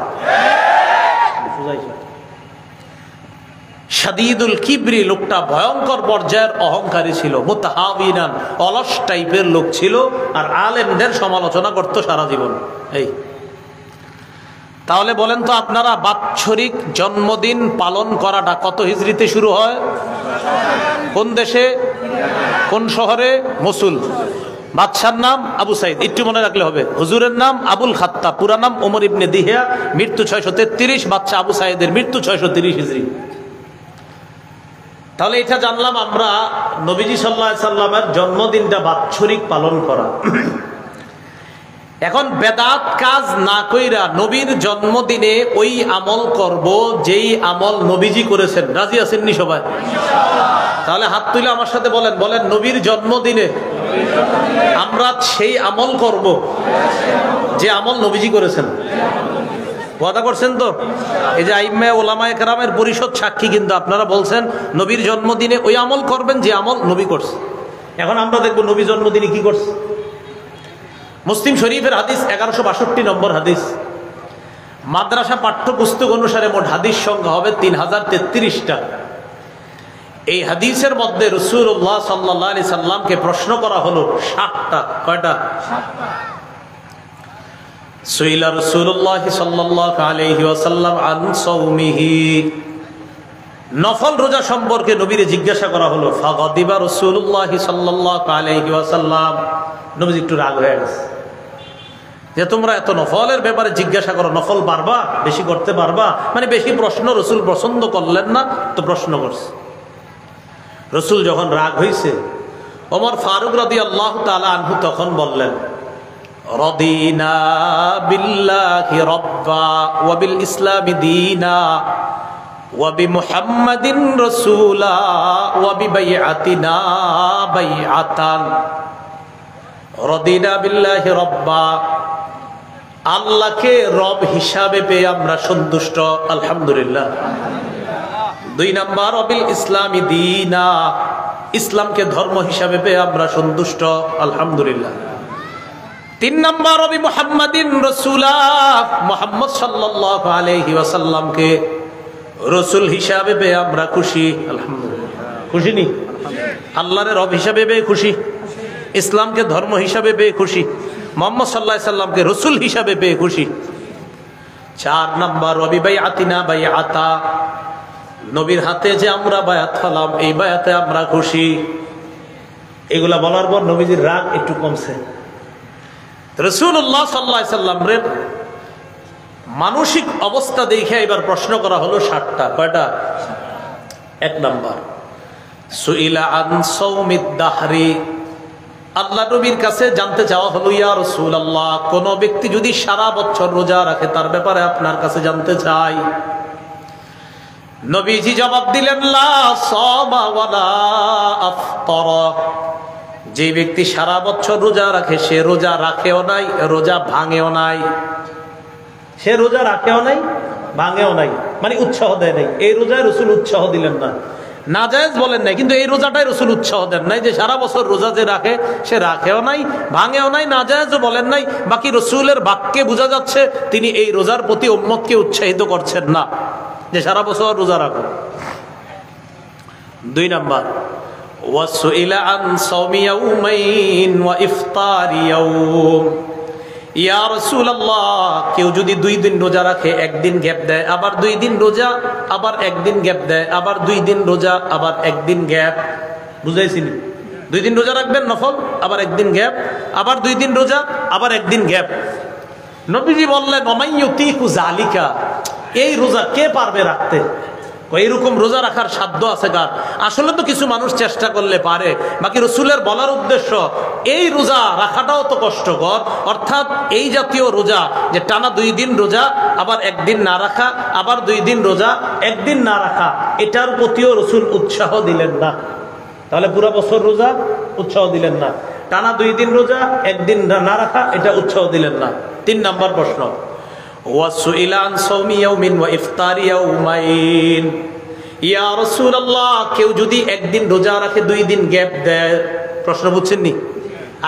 শাদীদুল কিবরি, লোকটা ভয়ঙ্কর পর্যায়ের অহংকারী ছিল, মুতাহাবিনান, অলস টাইপের লোক ছিল, আর আলেমদের সমালোচনা করতো সারা জীবন। এই তাহলে বলেন তো আপনারা, বাৎসরিক জন্মদিন পালন করাটা কত হিজরিতে শুরু হয়? কোন দেশে, কোন শহরে? মুসুল। বাদশার নাম আবু সাইদ, একটু মনে রাখলে হবে। হুজুরের নাম আবুল খাত্তাব, পুরা নাম ওমর ইবনে দিহিয়া, মৃত্যু 633, বাদশা আবু সাইদের মৃত্যু 630 হিজরি। তাহলে এটা জানলাম আমরা নবীজি সাল্লাল্লাহু আলাইহি সাল্লামের জন্মদিনটা বাৎসরিক পালন করা। এখন বেদাত কাজ না কইরা নবীর জন্মদিনে ওই আমল করব যেই আমল নবীজি করেছেন। রাজি আছেন নি সবাই? তাহলে হাত তুলে আমার সাথে বলেন, বলেন নবীর জন্মদিনে আমরা সেই আমল করব যে আমল নবীজি করেছেন। ওয়াদা করছেন তো? এই যে আইম্মা ওলামায়ে কেরামের পরিষদ সাক্ষী, কিন্তু আপনারা বলছেন নবীর জন্মদিনে ওই আমল করবেন যে আমল নবী করছে। এখন আমরা দেখবো নবী জন্মদিনে কি করছে। মুসলিম শরীফের হাদিস 1162 নম্বর হাদিস। মাদ্রাসা পাঠ্যপুস্তক অনুসারে মোট হাদিস সংখ্যা হবে 3033টা। এই হাদিসের মধ্যে রাসূলুল্লাহ সাল্লাল্লাহু আলাইহি সাল্লামকে প্রশ্ন করা হলো 60টা। কয়টা? 60টা। সুইলা রাসূলুল্লাহ সাল্লাল্লাহু আলাইহি ওয়াসাল্লাম আন সাওমিহি, নফল রোজা সম্পর্কে নবীরে জিজ্ঞাসা করা হলো। ফাগাদিবা রাসূলুল্লাহ সাল্লাল্লাহু আলাইহি ওয়াসাল্লাম, নবী একটু রাগ হয়ে গেছে যে তোমরা এত নফলের ব্যাপারে জিজ্ঞাসা করো, নফল পারবা, বেশি করতে পারবা, মানে বেশি প্রশ্ন রাসূল পছন্দ করলেন না, তো প্রশ্ন করছে। রাসূল যখন রাগ হয়েছে, ওমর ফারুক রাদিয়াল্লাহু তাআলা আনহু তখন বললেন, রাদিনা বিল্লাহি রাব্বা ওয়া বিল ইসলামি দীনা ওয়া বিমুহাম্মাদিন রাসূলা ওয়া বিবাইআতিনা বাইআতান। রাদিনা বিল্লাহি রাব্বা, আল্লাহকে রব হিসাবে পেয়ে আমরা সন্তুষ্ট, আলহামদুলিল্লাহ। 2 নাম্বার ওয়াবিল ইসলামি দীনা, ইসলামকে ধর্ম হিসাবে পেয়ে আমরা সন্তুষ্ট, আলহামদুলিল্লাহ। 3 নাম্বার ওয়াবি মুহাম্মাদিন রাসূলা, মুহাম্মদ সাল্লাল্লাহু আলাইহি ওয়াসাল্লামকে রাসূল হিসাবে পেয়ে আমরা খুশি, আলহামদুলিল্লাহ। খুশি নি? আল্লাহর রব হিসাবে পেয়ে খুশি, ইসলামকে ধর্ম হিসাবে পেয়ে খুশি, মুহাম্মদ সাল্লাল্লাহু আলাইহি সাল্লামকে রাসূল হিসাবে পেয়ে খুশি। 4 নাম্বার ওয়াবি বাইআতিনা বাইআতা, নবীর হাতে যে আমরা বায়াত হলাম, এই বায়াতে আমরা খুশি। এগুলা বলার পর নবীজির রাগ একটু কমছে। রাসূলুল্লাহ সাল্লাল্লাহু আলাইহি সাল্লামের মানসিক অবস্থা দেখে এবার প্রশ্ন করা হলো 60টা। কয়টা? 1 নাম্বার সুইলা আন সাওমিদ দাহরি, আল্লাহ নবীর কাছে জানতে চাওয়া হলো, ইয়া রাসূলুল্লাহ, কোন ব্যক্তি যদি সারা বছর রোজা রাখে তার ব্যাপারে আপনার কাছে জানতে চাই। নবীজি জবাব দিলেন, লা সামা ওয়ালা আফতারা, যে ব্যক্তি সারা বছর রোজা রাখে সে রোজা রাখেও নাই, রোজা ভাঙেও নাই। সে রোজা রাখেও নাই, ভাঙেও নাই, মানে উৎসাহ দেয় নাই। এই রোজায় রাসূল উৎসাহ দিলেন না, নাজায়েজ বলেন নাই, কিন্তু এই রোজাটাই রাসূল উৎসাহ দেন নাই যে সারা বছর রোজা যে রাখে সে রাখেও নাই, ভাঙেও নাই, নাজায়েজও বলেন নাই। বাকি রাসূলের বাক্যে বোঝা যাচ্ছে তিনি এই রোজার প্রতি উম্মতকে উৎসাহিত করছেন না যে সারা বছর রোজা রাখো। 2 নাম্বার ওয়াসুইলা আন সাওমি ইয়াউমাইন ওয়া ইফতারি ইয়াউম, ইয়া রাসূলুল্লাহ, কেউ যদি 2 দিন রোজা রাখে, 1 দিন গ্যাপ দেয়, আবার 2 দিন রোজা, আবার 1 দিন গ্যাপ দেয়, আবার 2 দিন রোজা, আবার 1 দিন গ্যাপ, বুঝাইছি? 2 দিন রোজা রাখবেন নফল, আবার 1 দিন গ্যাপ, আবার 2 দিন রোজা, আবার 1 দিন গ্যাপ। নবীজি বললেন, ওমাইয়ুতিকু যালিকা, এই রোজা কে পারবে রাখতে? এইরকম রোজা রাখার সাধ্য আছে কার? আসলে তো কিছু মানুষ চেষ্টা করলে পারে, বাকি রাসূলের বলার উদ্দেশ্য এই রোজা রাখাটাও তো কষ্টকর, অর্থাৎ এই জাতীয় রোজা যে টানা 2 দিন রোজা, আবার 1 দিন না রাখা, আবার 2 দিন রোজা, 1 দিন না রাখা, এটার প্রতিও রাসূল উৎসাহ দিলেন না। তাহলে পুরো বছর রোজা উৎসাহ দিলেন না, টানা 2 দিন রোজা, 1 দিন না রাখা, এটা উৎসাহ দিলেন না। 3 নাম্বার প্রশ্ন ওয়াসুইলা আন সাওমি ইয়াউমিন ওয়া ইফতারি ইয়াউমাইন, ইয়া রাসূলুল্লাহ, কেউ যদি 1 দিন রোজা রাখে, 2 দিন গ্যাপ দেয়। প্রশ্ন বুঝছেন নি?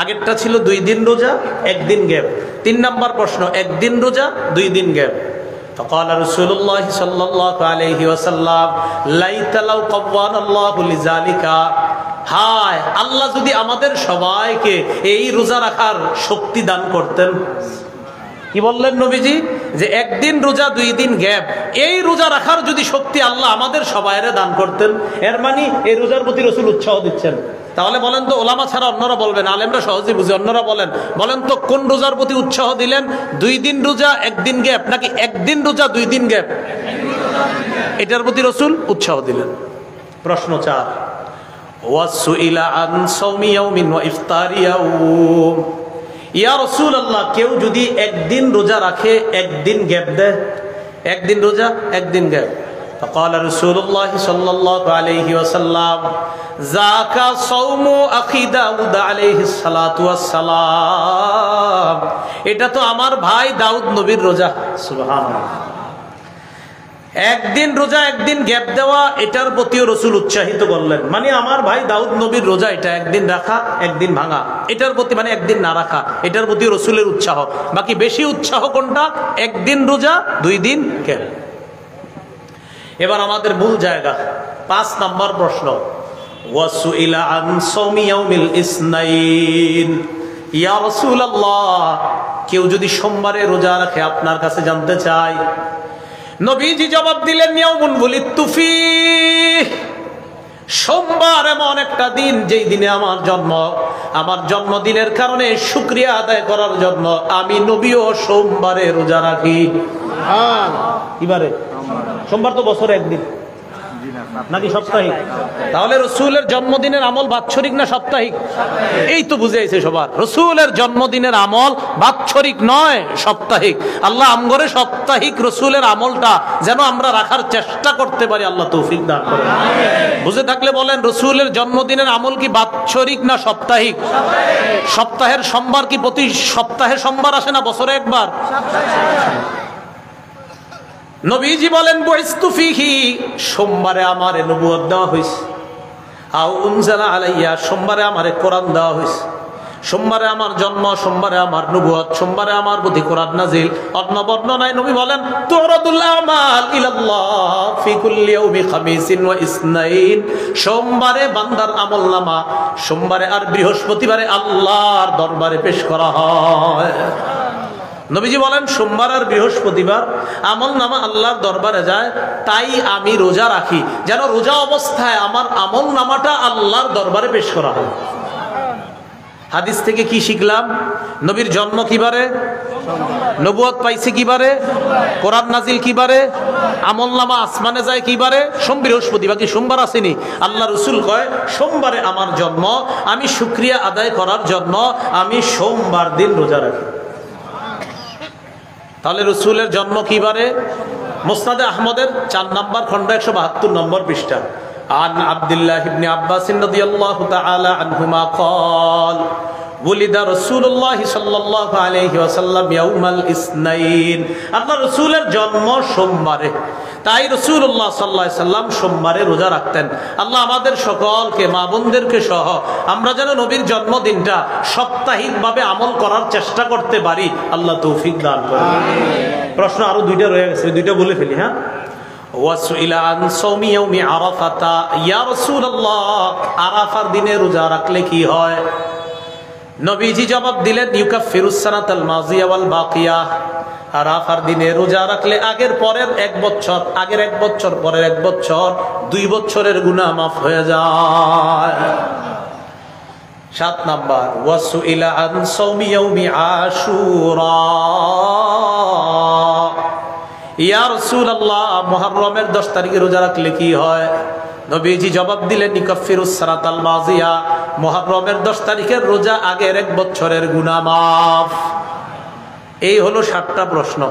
আগেরটা ছিল 2 দিন রোজা, 1 দিন গ্যাপ। 3 নাম্বার প্রশ্ন 1 দিন রোজা, 2 দিন গ্যাপ। فقال رسول الله صلى الله عليه وسلم লাইত লাউ কওয়ানাল্লাহু লিযালিকা, হায় আল্লাহ যদি আমাদের সবাইকে এই রোজা রাখার শক্তি দান করতেন। কি বললেন নবীজি? যে 1 দিন রোজা, 2 দিন গ্যাপ, এই রোজা রাখার যদি শক্তি আল্লাহ আমাদের সবাইরে দান করতেন, এর মানে এই রোজার প্রতি রাসূল উৎসাহ দিচ্ছেন। তাহলে বলেন তো, ওলামা ছাড়া অন্যরা বলবেন, আলেমরা সহজে বুঝে, অন্যরা বলেন তো কোন রোজার প্রতি উৎসাহ দিলেন? 2 দিন রোজা 1 দিন গ্যাপ, নাকি 1 দিন রোজা 2 দিন গ্যাপ? এটার প্রতি রাসূল উৎসাহ দিলেন। প্রশ্ন 4, ওয়াসুইলা আন সাওমি ইয়াউমিন ওয়া ইফতারি ইয়াউম। ইয়া রাসূলুল্লাহ, কেউ যদি 1 দিন রোজা রাখে 1 দিন গ্যাপ দেয়, 1 দিন রোজা 1 দিন গ্যাপ, فقال رسول الله صلى الله عليه وسلم ذاك صوم اخي দাউদ عليه الصلاه والسلام। এটা তো আমার ভাই দাউদ নবীর রোজা। সুবহানাল্লাহ। 1 দিন রোজা 1 দিন গ্যাপ দেওয়া, এটার প্রতিও রাসূল উৎসাহিত করলেন। মানে আমার ভাই দাউদ নবীর রোজা, এটা 1 দিন রাখা 1 দিন ভাঙা, এটার প্রতি মানে 1 দিন না রাখা, এটার প্রতি রাসূলের উৎসাহ। বাকি বেশি উৎসাহ কোনটা? 1 দিন রোজা 2 দিন গ্যাপ। এবার আমাদের মূল জায়গা, 5 নম্বর প্রশ্ন, ওয়াসুইলা আন সাওমি ইয়াউমিল ইসনাইন। ইয়া রাসূলুল্লাহ, কেউ যদি সোমবারে রোজা রাখে, আপনার কাছে জানতে চাই। নবীজি জবাব দিলেন, ইয়াউমুন বুলিতু ফীহ। সোমবার এমন একটা দিন, যেই দিনে আমার জন্ম। আমার জন্মদিনের কারণে শুকরিয়া আদায় করার জন্য আমি নবীও সোমবারে রোজা রাখি। কিবারে? সোমবার তো বছরে 1 দিন, নাকি সাপ্তাহিক? তাহলে রসুলের জন্মদিনের আমল বাৎসরিক না সাপ্তাহিক? এই তো বুঝে আইছে সবার, রসুলের জন্মদিনের আমল বাৎসরিক নয়, সাপ্তাহিক। আল্লাহ আমগরে সাপ্তাহিক রসুলের আমলটা যেন আমরা রাখার চেষ্টা করতে পারি, আল্লাহ তৌফিক দান করেন। বুঝে থাকলে বলেন, রসুলের জন্মদিনের আমল কি বাৎসরিক না সাপ্তাহিক? সপ্তাহের সোমবার কি প্রতি সপ্তাহে সোমবার আসে না বছরে একবার? নবীজি বলেন, বুইস্তু ফীহি, সোমবারে আমারে নবুয়ত দেওয়া হয়েছে। আও উনজিলা আলাইয়া, সোমবারে আমারে কোরআন দেওয়া হয়েছে। সোমবারে আমার জন্ম, সোমবারে আমার নবুয়ত, সোমবারে আমার প্রতি কোরআন নাজিল। অন্য বর্ণনায় নবী বলেন, তুরাদুল আমাল ইলাল্লাহ ফি কুল্লি ইয়াউমি খামিসিন ওয়া ইসনাইন। সোমবারে বান্দার আমলনামা, সোমবারে আর বৃহস্পতিবারে আল্লাহর দরবারে পেশ করা হয়। নবীজি বলেন, সোমবার আর বৃহস্পতিবার আমল নামা আল্লাহর দরবারে যায়। তাই আমি রোজা রাখি, যেন রোজা অবস্থায় আমার আমল নামাটা আল্লাহর দরবারে পেশ করা হয়। হাদিস থেকে কি শিখলাম? নবীর জন্ম কিবারে? নবুয়ত পাইছে কিবারে? কোরআন নাজিল কিবারে? আমল নামা আসমানে যায় কিবারে? সোম বৃহস্পতিবার। কি সোমবার আসেনি? আল্লাহ রসুল কয়, সোমবারে আমার জন্ম, আমি শুকরিয়া আদায় করার জন্য আমি সোমবার দিন রোজা রাখি। তাহলে রসুলের জন্ম কিবারে? মুসনাদে আহমদের 4 নম্বর খন্ড 172 নম্বর পৃষ্ঠা। আন আব্দুল্লাহ ইবনে আব্বাস রাদিয়াল্লাহু তাআলা আনহুমা قال ولد رسول الله صلى الله عليه وسلم يوم الاثنين। আল্লাহ রসুলের জন্ম সোমবারে, তাই রাসূলুল্লাহ সাল্লাল্লাহু আলাইহি সাল্লাম সোমবারে রোজা রাখতেন। আল্লাহ আমাদের সকলকে, মা বোনদেরকে সহ, আমরা যেন নবীর জন্মদিনটা সাপ্তাহিকভাবে আমল করার চেষ্টা করতে পারি, আল্লাহ তৌফিক দান করেন। প্রশ্ন আরো 2টা রয়ে গেছে, 2টা বলে ফেলি। হ্যাঁ, ওয়াসুইলা আন সাওমি ইয়াউমি আরাফাতা। ইয়া রাসূলুল্লাহ, আরাফার দিনে রোজা রাখলে কি হয়? নবীজি জবাব দিলেন, ইউকাফিরুস সানাতাল মাযিয়া ওয়াল বাকিয়া। আরাফার দিনে রোজা রাখলে আগের পরের 1 বছর, আগের 1 বছর, পরের 1 বছর, 2 বছরের গুনাহ মাফ হয়ে যায়। 7 নাম্বার, ওয়াসুইলা আন সাওমি ইয়াউমি আশুরা। ইয়া রাসূলুল্লাহ, মুহররমের 10 তারিখে রোজা রাখলে কি হয়? নবীজি জবাব দিলেন, ইউকাফিরুস সানাতাল মাযিয়া। মুহররমের 10 তারিখের রোজা আগের 1 বছরের গুনাহ মাফ। এই হলো 7টা প্রশ্ন।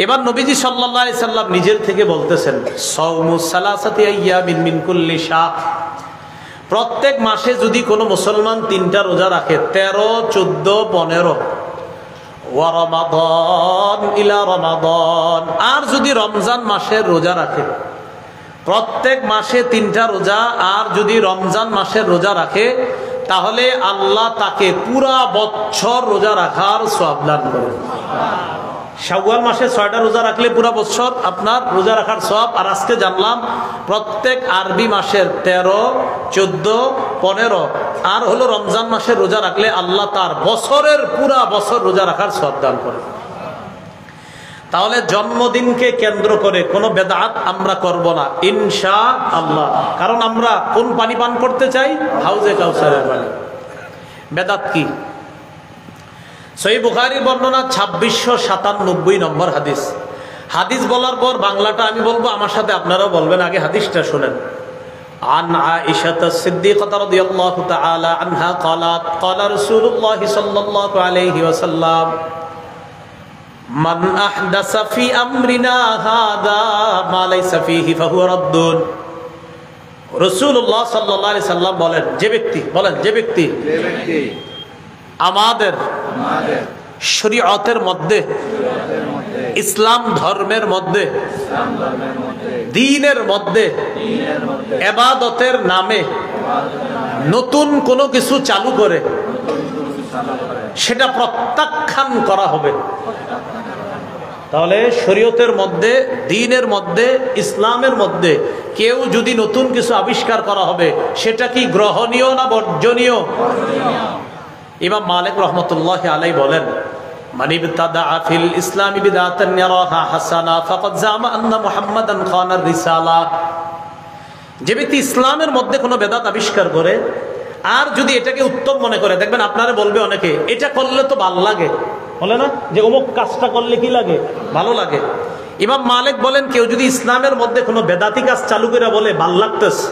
এবার নবীজি সাল্লাল্লাহু আলাইহি সাল্লাম নিজের থেকে বলতেছেন, সাওমু সালাসাতি আইয়ামিন মিন কুল্লি শাহর। প্রত্যেক মাসে যদি কোনো মুসলমান 3টা রোজা রাখে, 13, 14, 15, ওয়া রমাদান ইলা রমাদান, আর যদি রমজান মাসের রোজা রাখে, প্রত্যেক মাসে 3টা রোজা, আর যদি রমজান মাসের রোজা রাখে, তাহলে আল্লাহ তাকে পুরা বছর রোজা রাখার সওয়াব দান করেন। শাওয়াল মাসে 6টা রোজা রাখলে পুরা বছর আপনার রোজা রাখার সওয়াব। আর আজকে জানলাম প্রত্যেক আরবি মাসের 13, 14, 15 আর হলো রমজান মাসের রোজা রাখলে আল্লাহ তার বছরের পুরা বছর রোজা রাখার সওয়াব দান করেন। তাহলে জন্মদিনকে কেন্দ্র করে কোনো বেদাত আমরা করব না ইনশাআল্লাহ। কারণ আমরা কোন পানি পান করতে চাই? হাউজে কাউসারের পানি। বেদাত কি? সহিহ বুখারীর বর্ণনা 2697 নম্বর হাদিস। হাদিস বলার পর বাংলাটা আমি বলবো, আমার সাথে আপনারাও বলবেন, আগে হাদিসটা শুনেন। عن عائشة الصديقة رضي الله تعالى عنها قالت قال رسول الله صلى الله عليه وسلم من أحدث في أمرنا هذا ما ليس فيه فهو رد। রাসূলুল্লাহ সাল্লাল্লাহু আলাইহি সাল্লাম বলেন, যে ব্যক্তি আমাদের শরীয়তের মধ্যে, ইসলাম ধর্মের মধ্যে, দ্বীনের মধ্যে, ইবাদতের নামে নতুন কোনো কিছু চালু করে সেটা প্রত্যাখ্যান করা হবে। তাহলে শরীয়তের মধ্যে, দ্বীনের মধ্যে, ইসলামের মধ্যে কেউ যদি নতুন কিছু আবিষ্কার করা হবে, সেটা কি গ্রহণীয় না বর্জনীয়? ইমাম মালিক রাহমাতুল্লাহি আলাইহি বলেন, মান ইবতাদাআ ফিল ইসলামি বিদআতান ইয়ারাহা হাসানা ফাকাদ জামা আন্না মুহাম্মাদান খানার রিসালা। যে ব্যক্তি ইসলামের মধ্যে কোনো বেদাত আবিষ্কার করে আর যদি এটাকে উত্তম মনে করে, দেখবেন আপনারা বলবে অনেকে, এটা করলে তো ভালো লাগে, বলে না যে অমুক কাজটা করলে কি লাগে? ভালো লাগে। ইমাম মালিক বলেন, কেউ যদি ইসলামের মধ্যে কোনো বেদাতি কাজ চালু করে বলে ভাল লাগতেছে,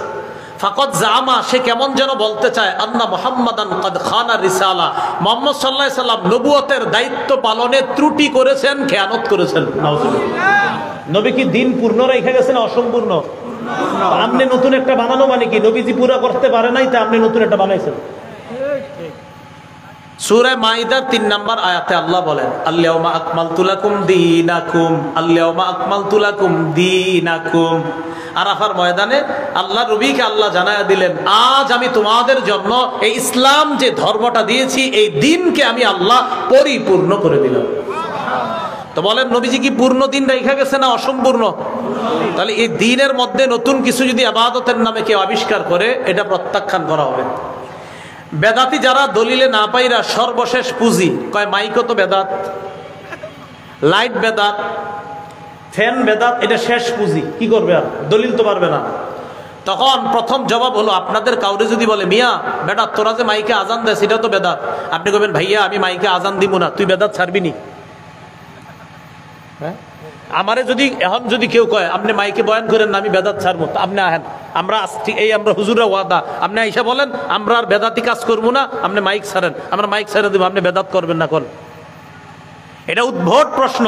ফাকাদ জামা, সে কেমন যেন বলতে চায়, আন্না মুহাম্মাদান কাদ খানা রিসালা, মুহাম্মদ সাল্লাল্লাহু আলাইহি সাল্লাম নবুয়তের দায়িত্ব পালনে ত্রুটি করেছেন, খেয়ানত করেছেন। নাউজুবিল্লাহ। নবী কি দিন পূর্ণ রেখে গেছেন অসম্পূর্ণ? আপনি নতুন একটা বানানো মানে কি? নবীজি পুরা করতে পারে নাই, তা আপনি নতুন একটা বানাইছেন। সূরা মাইদার 3 নম্বর আয়াতে আল্লাহ বলেন, আল-ইয়াউমা আকমালতু লাকুম দীনাকুম, আল-ইয়াউমা আকমালতু লাকুম দীনাকুম। আরাফার ময়দানে আল্লাহ নবীকে আল্লাহ জানায়া দিলেন, আজ আমি তোমাদের জন্য এই ইসলাম যে ধর্মটা দিয়েছি, এই দিনকে আমি আল্লাহ পরিপূর্ণ করে দিলাম। তো বলেন, নবীজি কি পূর্ণ দিন রেখে গেছে না অসম্পূর্ণ? তাহলে এই দিনের মধ্যে নতুন কিছু যদি ইবাদতের নামে কেউ আবিষ্কার করে, এটা প্রত্যাখ্যান করা হবে। বেদাতি যারা দলিলে না পাইরা সর্বশেষ পুঁজি কয়, মাইকও তো বেদাত, লাইট বেদাত, ফ্যান বেদাত, এটা শেষ পুঁজি, কি করবে আর? দলিল তো পারবে না। তখন প্রথম জবাব হলো, আপনাদের কাউরে যদি বলে, মিয়া বেটা তোরা যে মাইকে আজান দেয় সেটা তো বেদাত, আপনি কবেন, ভাইয়া আমি মাইকে আজান দিব না, তুই বেদাত ছাড়বি নি? হ্যাঁ, আমারে যদি এখন যদি কেউ কয় আপনি মাইকে বয়ান করেন না, আমি বেদাত ছাড়বো, আপনি আহেন, আমরা এই আমরা হুজুরের ওয়াদা, আপনি আইসা বলেন আমরা আর বেদাতি কাজ করবো না, আপনি মাইক ছাড়েন, আমরা মাইক ছেড়ে দেবো, আপনি বেদাত করবেন না। করেন, এটা উদ্ভট প্রশ্ন।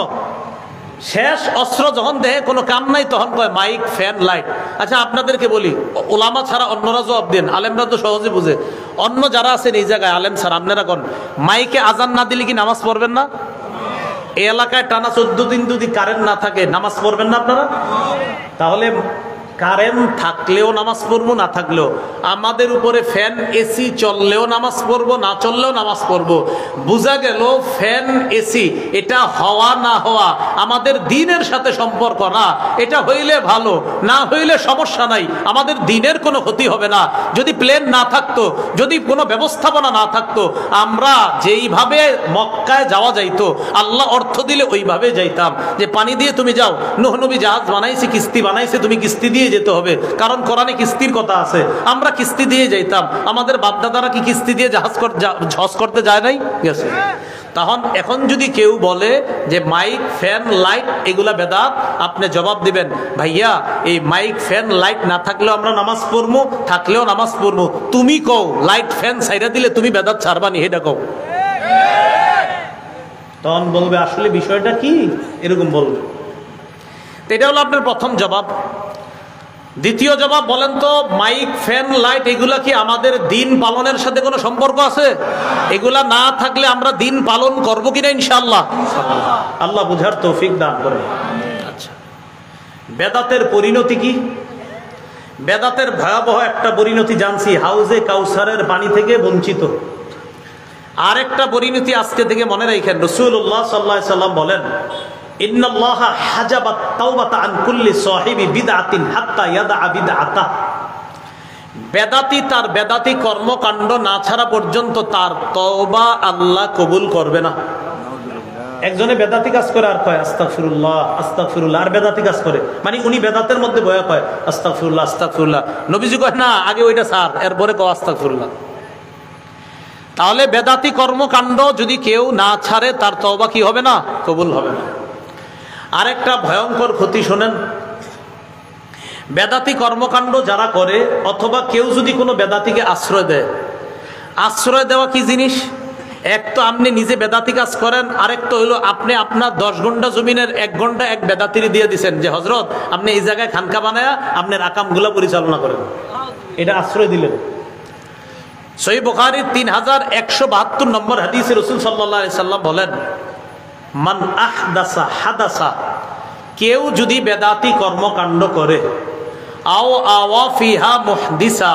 শেষ অস্ত্র যখন দেহে কোনো কাম নাই, তখন কয় মাইক, ফ্যান, লাইট। আচ্ছা আপনাদেরকে বলি, ওলামা ছাড়া অন্যরা জবাব দেন, আলেমরা তো সহজে বুঝে। অন্য যারা আছেন এই জায়গায় আলেম ছাড়া, আপনারা কোন মাইকে আজান না দিলে কি নামাজ পড়বেন না? এই এলাকায় টানা 14 দিন যদি কারেন্ট না থাকে, নামাজ পড়বেন না আপনারা? তাহলে কারেন্ট থাকলেও নামাজ পড়বো, না থাকলেও, আমাদের উপরে ফ্যান এসি চললেও নামাজ পড়বো, না চললেও নামাজ পড়বো। বোঝা গেল ফ্যান এসি এটা হওয়া না হওয়া আমাদের দ্বীনের সাথে সম্পর্ক না। এটা হইলে ভালো, না হইলে সমস্যা নাই, আমাদের দ্বীনের কোনো ক্ষতি হবে না। যদি প্লেন না থাকতো, যদি কোনো ব্যবস্থাপনা না থাকতো, আমরা যেইভাবে মক্কায় যাওয়া যাইতো, আল্লাহ অর্থ দিলে ওইভাবে যাইতাম। যে পানি দিয়ে তুমি যাও, নূহ নবী জাহাজ বানাইছে, কিস্তি বানাইছে, তুমি কিস্তি দিয়ে যেতে হবে, কারণ কোরআনে কিস্তির কথা আছে। আমরা কিস্তি দিয়ে যাইতাম। আমাদের বাপদাদারা কি কিস্তি দিয়ে হজ করতে যায় নাই? গেছে। তখন এখন যদি কেউ বলে যে মাইক, ফ্যান, লাইট এগুলা বেদাত, আপনি জবাব দিবেন, ভাইয়া এই মাইক, ফ্যান, লাইট না থাকলেও আমরা নামাজ পড়বো, থাকলেও নামাজ পড়বো। তুমি কও লাইট, ফ্যান ছাইরা দিলে তুমি বেদাত ছাড়বানি, এটা কও। তখন বলবে আসলে বিষয়টা কি, এরকম বলবে। এটা হলো আপনার প্রথম জবাব। দ্বিতীয় জবাব, বলেন তো মাইক, ফ্যান, লাইট এগুলা কি আমাদের দিন পালনের সাথে কোনো সম্পর্ক আছে? এগুলা না থাকলে আমরা দিন পালন করবো কিনা? ইনশাআল্লাহ। আল্লাহ বুঝার তৌফিক দান করে। আচ্ছা, বেদাতের পরিণতি কি? বেদাতের ভয়াবহ একটা পরিণতি জানছি, হাউজে কাউসারের পানি থেকে বঞ্চিত। আরেকটা পরিণতি আজকে থেকে মনে রাখেন, রাসূলুল্লাহ সাল্লাল্লাহু আলাইহি সাল্লাম বলেন, ইন্নাল্লাহা হাজাবাত তাওবাতা আন কুল্লি সাহিবি বিদআতিন হাত্তা ইয়াদা বিদআতা। বেদাতি তার বেদাতি কর্মকাণ্ড না ছাড়া পর্যন্ত তার তওবা আল্লাহ কবুল করবে না। একজনে বেদাতি কাজ করে আর কয় আস্তাগফিরুল্লাহ আস্তাগফিরুল্লাহ, আর বেদাতি কাজ করে, মানে উনি বেদাতের মধ্যে বয়া কয় আস্তাগফিরুল্লাহ আস্তাগফিরুল্লাহ। নবীজি কয় না, আগে ওইটা ছাড়, এরপরে কয় আস্তাগফিরুল্লাহ। তাহলে বেদাতি কর্মকাণ্ড যদি কেউ না ছাড়ে তার তওবা কি হবে না? কবুল হবে না। আরেকটা ভয়ঙ্কর ক্ষতি শোনেন, বেদাতি কর্মকাণ্ড যারা করে অথবা কেউ যদি কোনো বেদাতিকে আশ্রয় দেয়, আশ্রয় দেওয়া কি জিনিস? এক তো আপনি নিজে বেদাতি কাজ করেন, আরেক তো হইলো আপনি আপনার 10 ঘন্টা জমিনের 1 ঘন্টা এক বেদাতির দিয়ে দিচ্ছেন যে হজরত আপনি এই জায়গায় খানকা বানায়া আপনার আকামগুলা পরিচালনা করেন, এটা আশ্রয় দিলেন। সহিহ বুখারীর 3172 নম্বর হাদিসে রাসূল সাল্লাল্লাহু আলাইহি সাল্লাম বলেন, মান আহদাসা হাদাসা, কেউ যদি বেদাতি কর্মকাণ্ড করে, আও আওয়া ফিহা মুহদিসা,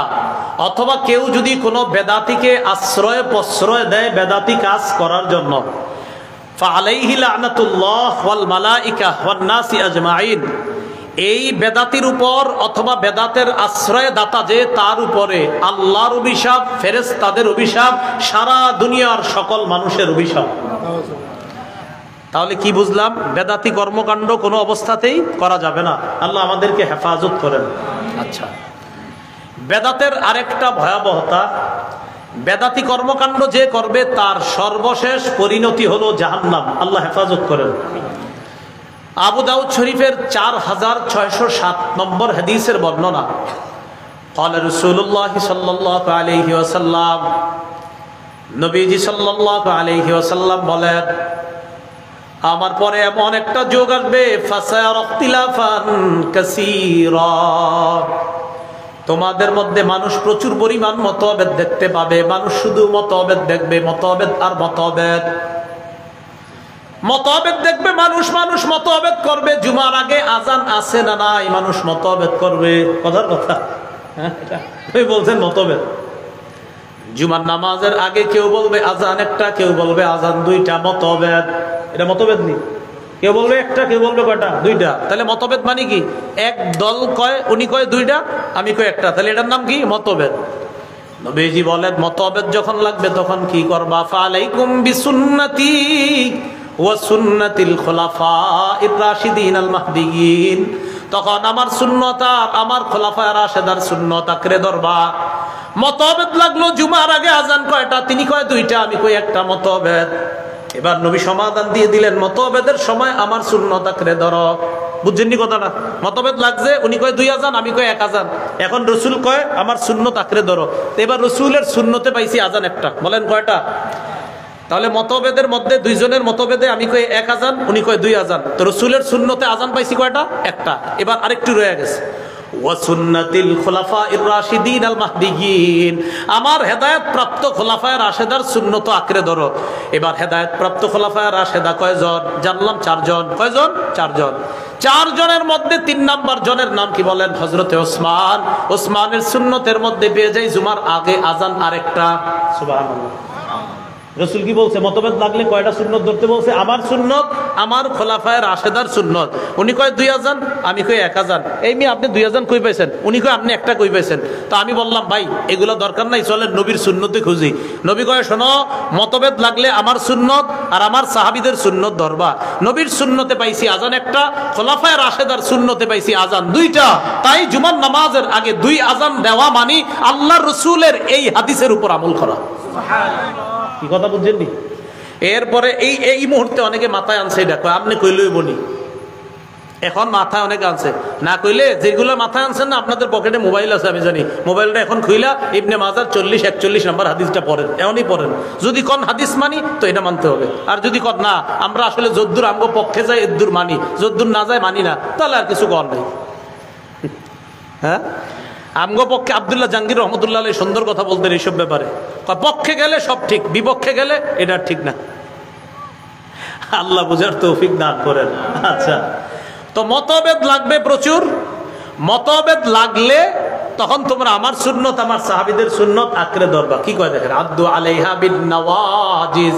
অথবা কেউ যদি কোনো বেদাতিকে আশ্রয় প্রশ্রয় দেয় বেদাতি কাজ করার জন্য, ফাআলাইহি লানাতুল্লাহ ওয়াল মালাইকা ওয়ান নাসি আজমাইন, এই বেদাতির উপর অথবা বেদাতের আশ্রয় দাতা যে তার উপরে আল্লাহর অভিশাপ, ফেরেশতাদের অভিশাপ, সারা দুনিয়ার সকল মানুষের অভিশাপ। তাহলে কি বুঝলাম? বেদাতি কর্মকাণ্ড কোনো অবস্থাতেই করা যাবে না। আল্লাহ আমাদেরকে হেফাজত করেন। আচ্ছা, বেদাতের আরেকটা ভয়াবহতা, বেদাতি কর্মকাণ্ড যে করবে তার সর্বশেষ পরিণতি হলো জাহান্নাম। আল্লাহ হেফাজত করেন। আবু দাউদ শরীফের 4607 নম্বর হাদিসের বর্ণনা, ক্বালা রাসূলুল্লাহ সাল্লাল্লাহু আলাইহি ওয়াসাল্লাম, নবীজি সাল্লাল্লাহু আলাইহি ওয়াসাল্লাম বলেন, আমার পরে এমন একটা যুগ আসবে, ফাসায়ারা ইখতিলাফান কাসীরা, তোমাদের মধ্যে মানুষ প্রচুর পরিমাণ মতভেদ দেখতে পাবে। মানুষ শুধু মতভেদ দেখবে, মতভেদ আর মতভেদ, মতভেদ দেখবে মানুষ, মানুষ মতভেদ করবে। জুমার আগে আজান আছে না নাই, মানুষ মতভেদ করবে। কথার কথা, হ্যাঁ বলছেন মতভেদ। জুমার নামাজের আগে কেউ বলবে আজান একটা, কেউ বলবে আজান দুইটা, মতভেদ। এটা মতভেদ নেই, কেউ বলবে একটা, কেউ বলবে কয়টা? দুইটা। তাহলে মতভেদ মানে কি? এক দল কয়, উনি কয় দুইটা, আমি কয় একটা, তাহলে এটার নাম কি? মতভেদ। নবীজি বলেন মতভেদ যখন লাগবে তখন কি করবা? ফালাইকুম বিসুন্নতি ওয়া সুন্নাতিল খুলাফাইর রাশিদিন আল মাহদিয়িন, তখন আমার সুন্নাত আর আমার খোলাফায়ে রাশেদার সুন্নাত আঁকড়ে ধরবা। মতভেদ লাগলো, জুমার আগে আজান কয়টা? তিনি কয় দুইটা, আমি কই একটা, মতভেদ। এবার নবী সমাধান দিয়ে দিলেন, মতভেদের সময় আমার সুন্নাত আঁকড়ে ধরো। বুঝছেননি কথাটা? মতভেদ লাগছে, উনি কয় 2 আজান, আমি কই 1 আজান। এখন রসুল কয় আমার সুন্নত আঁকড়ে ধরো। এবার রসুলের সুন্নতে পাইছি আজান একটা, বলেন কয়টা? তাহলে মতভেদের মধ্যে 2 জনের মতভেদে আমি কই 1 আজান, উনি কয় 2 আজান, তো রসুলের সুন্নতে আজান পাইছি কয়টা? একটা। এবার আরেকটু রয়ে গেছে, ওয়া সুন্নাতিল খুলাফাইর রাশিদিন আল মাহদিয়িন, আমার হেদায়েত প্রাপ্ত খোলাফায়ে রাশেদার সুন্নত আঁকড়ে ধরো। এবার হেদায়েত প্রাপ্ত খোলাফায়ে রাশেদা কয়জন? জানলাম 4 জন। কয়জন? 4 জন। 4 জনের মধ্যে 3 নাম্বার জনের নাম কি বলেন? হযরতে ওসমান। ওসমানের সুন্নতের মধ্যে পেয়ে যাই জুমার আগে আজান আরেকটা। সুবহানাল্লাহ। রসুল কি বলছে? মতভেদ লাগলে কয়টা সুন্নত ধরতে বলছে? আমার সুন্নত, আমার খোলাফায়ে রাশেদার সুন্নত। উনি কয় 2 আজান, আমি কই 1 আজান। এই মেয়ে আপনি 2 আজান কই পাইছেন? উনি কয় আপনি একটা কই পাইছেন। তো আমি বললাম ভাই এগুলো দরকার নাই, চলেন নবীর সুন্নতে খুঁজি। নবী কয় শোনো, মতভেদ লাগলে আমার সুন্নত আর আমার সাহাবীদের সুন্নত ধরবা। নবীর সুন্নতে পাইছি আজান একটা, খোলাফায়ে রাশেদার সুন্নতে পাইছি আজান 2টা। তাই জুমার নামাজের আগে 2 আজান দেওয়া মানে আল্লাহর রসুলের এই হাদিসের উপর আমল করা। সুবহানাল্লাহ। কি কথা বুঝছেননি? এরপরে এই মুহূর্তে অনেকে মাথায় আনছে এটা, আপনি কইলই বলি। এখন মাথায় অনেকে আনছে, না কইলে যেগুলো মাথায় আনছেন না, আপনাদের পকেটে মোবাইল আছে আমি জানি, মোবাইলটা এখন খুইলা ইবনে মাজার 40-41 নম্বর হাদিসটা পড়েন, এমনই পড়েন। যদি কোন হাদিস মানি তো এটা মানতে হবে, আর যদি কোন না আমরা আসলে যদ্দুর আমগো পক্ষে যাই এদ্দুর মানি, যদ্দুর না যায় মানি না, তাহলে আর কিছু কর নেই। হ্যাঁ, আমগো পক্ষে আব্দুল্লাহ জাহাঙ্গীর রহমতুল্লাহ আলাইহি সুন্দর কথা বলতেন এইসব ব্যাপারে। পক্ষে গেলে সব ঠিক, বিপক্ষে গেলে এটা ঠিক না। আল্লাহ বুঝার তৌফিক দান করেন। আচ্ছা, তো মতভেদ লাগবে প্রচুর। মতভেদ লাগলে তখন তোমরা আমার সুন্নত, আমার সাহাবীদের সুন্নত আঁকড়ে ধরবা। কি কয় দেখেন, আদ্দু আলাইহা বিন নওয়াজিজ,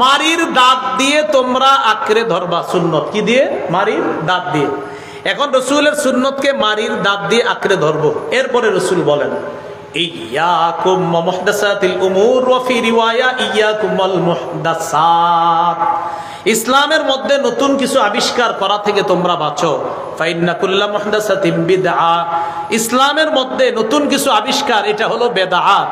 মারির দাঁত দিয়ে তোমরা আঁকড়ে ধরবা সুন্নত। কি দিয়ে? মারির দাঁত দিয়ে। এখন রসুলের সুন্নতকে মারির দাঁত দিয়ে আঁকড়ে ধরবো। এরপরে রসুল বলেন ইয়াকুম মুহদাসাতিল উমুর ওয়া ফি রিওয়ায়া ইয়াকুমুল মুহদাসাত, ইসলামের মধ্যে নতুন কিছু আবিষ্কার করা থেকে তোমরা বাঁচো। ফাইন্না কুল্লা মুহদাসাতিন বিদআ, ইসলামের মধ্যে নতুন কিছু আবিষ্কার, এটা হলো বেদাত।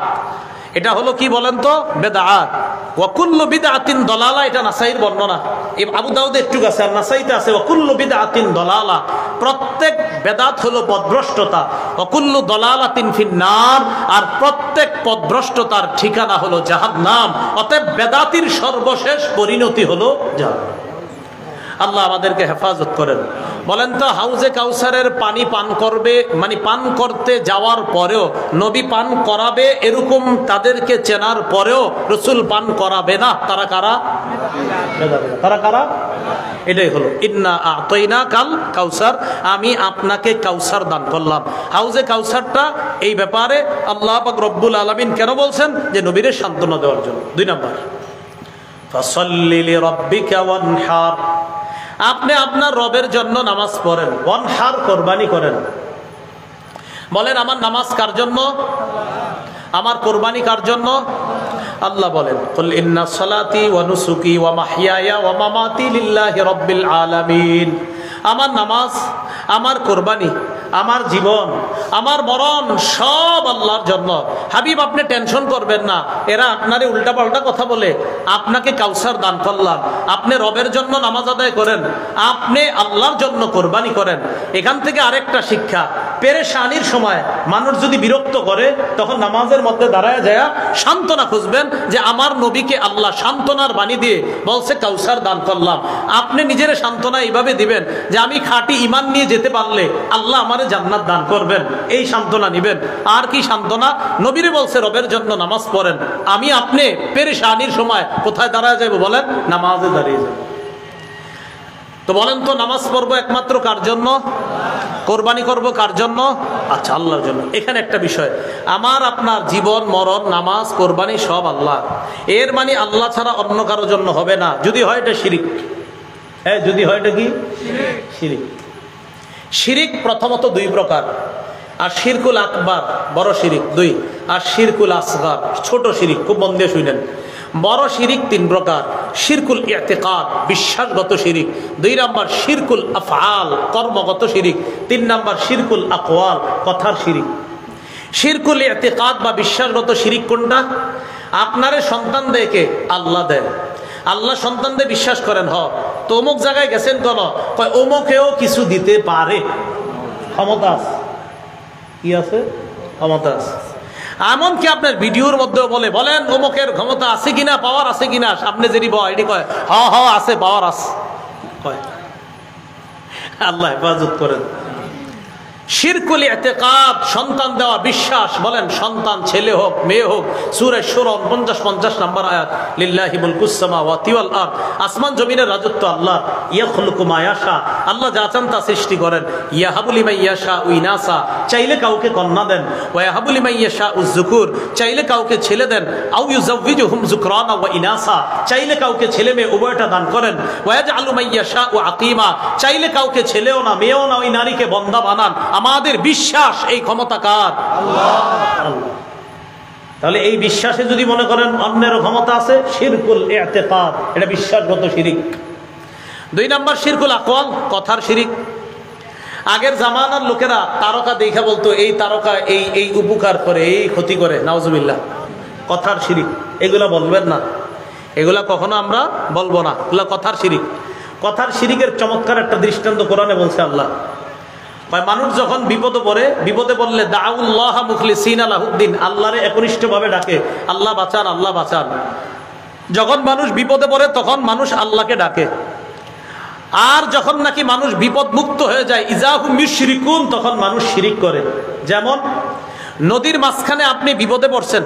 এটা হলো কি বলেন তো? বেদাত। ওয়া কুল্লু বিদআতিন দালালা, এটা নাসাইর বর্ণনা। এই আবু দাউদে একটু আছে, আর নাসাইতে আছে ওয়া কুল্লু বিদআতিন দালালা, প্রত্যেক বেদাত হলো পথভ্রষ্টতা। ওয়া কুল্লু দালালাতিন ফিন্নার, আর প্রত্যেক পথভ্রষ্টতার ঠিকানা হলো জাহান্নাম। অতএব বেদাতির সর্বশেষ পরিণতি হলো জাহান্নাম। আল্লাহ আমাদেরকে হেফাজত করেন। বলেন তো, হাউজে কাউসারের পানি পান করবে, মানে পান করতে যাওয়ার পরেও নবী পান করাবে, এরকম তাদেরকে চেনার পরেও রসুল পান করাবে না, তারা কারা? তারা কারা? এটাই হলো ইন্না আতাইনা কাল কাউসার, আমি আপনাকে কাউসার দান করলাম। হাউজে কাউসারটা এই ব্যাপারে আল্লাহ পাক রব্বুল আলামিন কেন বলছেন? যে নবীরে সান্ত্বনা দেওয়ার জন্য। 2 নম্বর, ফাসাল্লি লিরাব্বিকা ওয়ানহার, আপনি আপনার রবের জন্য নামাজ পড়েন। ওয়ানহার, কোরবানি করেন। বলেন, আমার নামাজ কার জন্য? আমার কোরবানি কার জন্য? আল্লাহ বলেন, কুল ইন্না সালাতি ওয়া নুসুকি ওয়া মাহইয়ায়া ওয়া মামাতি লিল্লাহি রাব্বিল আলামিন। আমার নামাজ, আমার কোরবানি, আমার জীবন, আমার মরণ সব আল্লাহর জন্য। হাবিব, আপনি টেনশন করবেন না, এরা আপনারে উল্টাপাল্টা কথা বলে। আপনাকে কাউসার দান করলাম, আপনি রবের জন্য নামাজ আদায় করেন, আপনি আল্লাহর জন্য কোরবানি করেন। এখান থেকে আরেকটা শিক্ষা, পেরেশানির সময় মানুষ যদি বিরক্ত করে, তখন নামাজের মধ্যে দাঁড়ায় যায় সান্ত্বনা খুঁজবেন যে আমার নবীকে আল্লাহ সান্ত্বনার বাণী দিয়ে বলছে কাউসার দান করলাম। আপনি নিজের সান্ত্বনা এইভাবে দিবেন যে আমি খাঁটি ঈমান নিয়ে যেতে পারলে আল্লাহ আমারে জান্নাত দান করবেন, এই সান্ত্বনা নিবেন। আর কি সান্ত্বনা? নবীরে বলছে রবের জন্য নামাজ পড়েন, আমি আপনি পেরেশানির সময় কোথায় দাঁড়ায় যাবো বলেন? নামাজে দাঁড়িয়ে যাব। তো বলেন তো, নামাজ পড়বো একমাত্র কার জন্য? কোরবানি করব কার জন্য? আচ্ছা, আল্লাহর জন্য। এখানে একটা বিষয়, আমার আপনার জীবন মরণ, নামাজ, কোরবানি সব আল্লাহ। এর মানে আল্লাহ ছাড়া অন্য কারোর জন্য হবে না। যদি হয় এটা শিরিক। হ্যাঁ, যদি হয় এটা কি? শিরিক। শিরিক প্রথমত 2 প্রকার। আর শিরকুল আকবার, বড় শিরিক 2। আর শিরকুল আসগার, ছোট শিরিক। খুব মন দিয়ে শুনেন। বড় শিরিক 3 প্রকার। শিরকুল ইতিকাদ, বিশ্বাসগত শিরিক। 2 নম্বর শিরকুল আফআল, কর্মগত শিরিক। 3 নম্বর শিরকুল আকওয়াল, কথার শিরিক। শিরকুল ইতিকাদ বা বিশ্বাসগত শিরিক কোনটা? আপনারে সন্তান দেখে আল্লাহ দেয়, আল্লাহ সন্তানদের বিশ্বাস করেন। তো অমুক জায়গায় গেছেন কেন? কয় অমুকেও কিছু দিতে পারে, ক্ষমতা আছে। কি আছে? ক্ষমতা আছে। এমনকি আপনার ভিডিওর মধ্যেও বলেন অমুকের ক্ষমতা আছে কিনা, পাওয়ার আছে কিনা। আপনি যদি এটি কয় হ আছে, পাওয়ার আছে কয়। আল্লাহ হেফাজত করেন। শিরকুল ইতিকাদ, সন্তান দেওয়া বিশ্বাস। বলেন সন্তান ছেলে হোক মেয়ে হোক। সূরা শুরা 50 নম্বর আয়াত, লিল্লাহি মুলকুস সামাওয়াতি ওয়াল আরদ, আসমান জমিনের রাজত্ব আল্লাহ। ইয়াখলুকু মা ইয়াশা, আল্লাহ যা চান তা সৃষ্টি করেন। ইয়াহাবু লিমান ইয়াশা ইনাসা, চাইলে কাউকে কন্যা দেন। ওয়া ইয়াহাবু লিমান ইয়াশা যুকুর, চাইলে কাউকে ছেলে দেন। আও ইউযাওয়িজুহুম যুকরানা ওয়া ইনাসা, চাইলে কাউকে ছেলে মেয়ে উভয়টা দান করেন। ওয়া ইয়াজআলু মান ইয়াশা আকীমা, চাইলে কাউকে ছেলেও না মেয়েও না, ওই নারীকে বন্দা বানান। আমাদের বিশ্বাস এই ক্ষমতা কার? আল্লাহ। তাহলে এই বিশ্বাসে যদি মনে করেন অন্যের ক্ষমতা আছে, শিরকুল ইতিকাদ, এটা বিশ্বাসগত শিরিক। 2 নম্বর শিরকুল আকওয়াল, কথার শিরিক। আগের জামানার লোকেরা তারকা দেখা বলতো এই তারকা এই উপকার করে, এই ক্ষতি করে, নাউজুবিল্লাহ। কথার শিরিক। এগুলা বলবেন না, এগুলা কখনো আমরা বলবো না, এগুলা কথার শিরিক। কথার শিরিকের চমৎকার একটা দৃষ্টান্ত কোরআনে বলছে আল্লাহ। মানুষ যখন বিপদে পড়লে দাউল্লাহ মুখলিসিনা লাহুদ্দিন, আল্লাহরে একনিষ্ঠভাবে ডাকে, আল্লাহ বাঁচান, আল্লাহ বাঁচান। যখন মানুষ বিপদে পড়ে তখন মানুষ আল্লাহকে ডাকে। আর যখন নাকি মানুষ বিপদ মুক্ত হয়ে যায়, ইজাহুম ইউশরিকুন, তখন মানুষ শিরিক করে। যেমন নদীর মাঝখানে আপনি বিপদে পড়ছেন,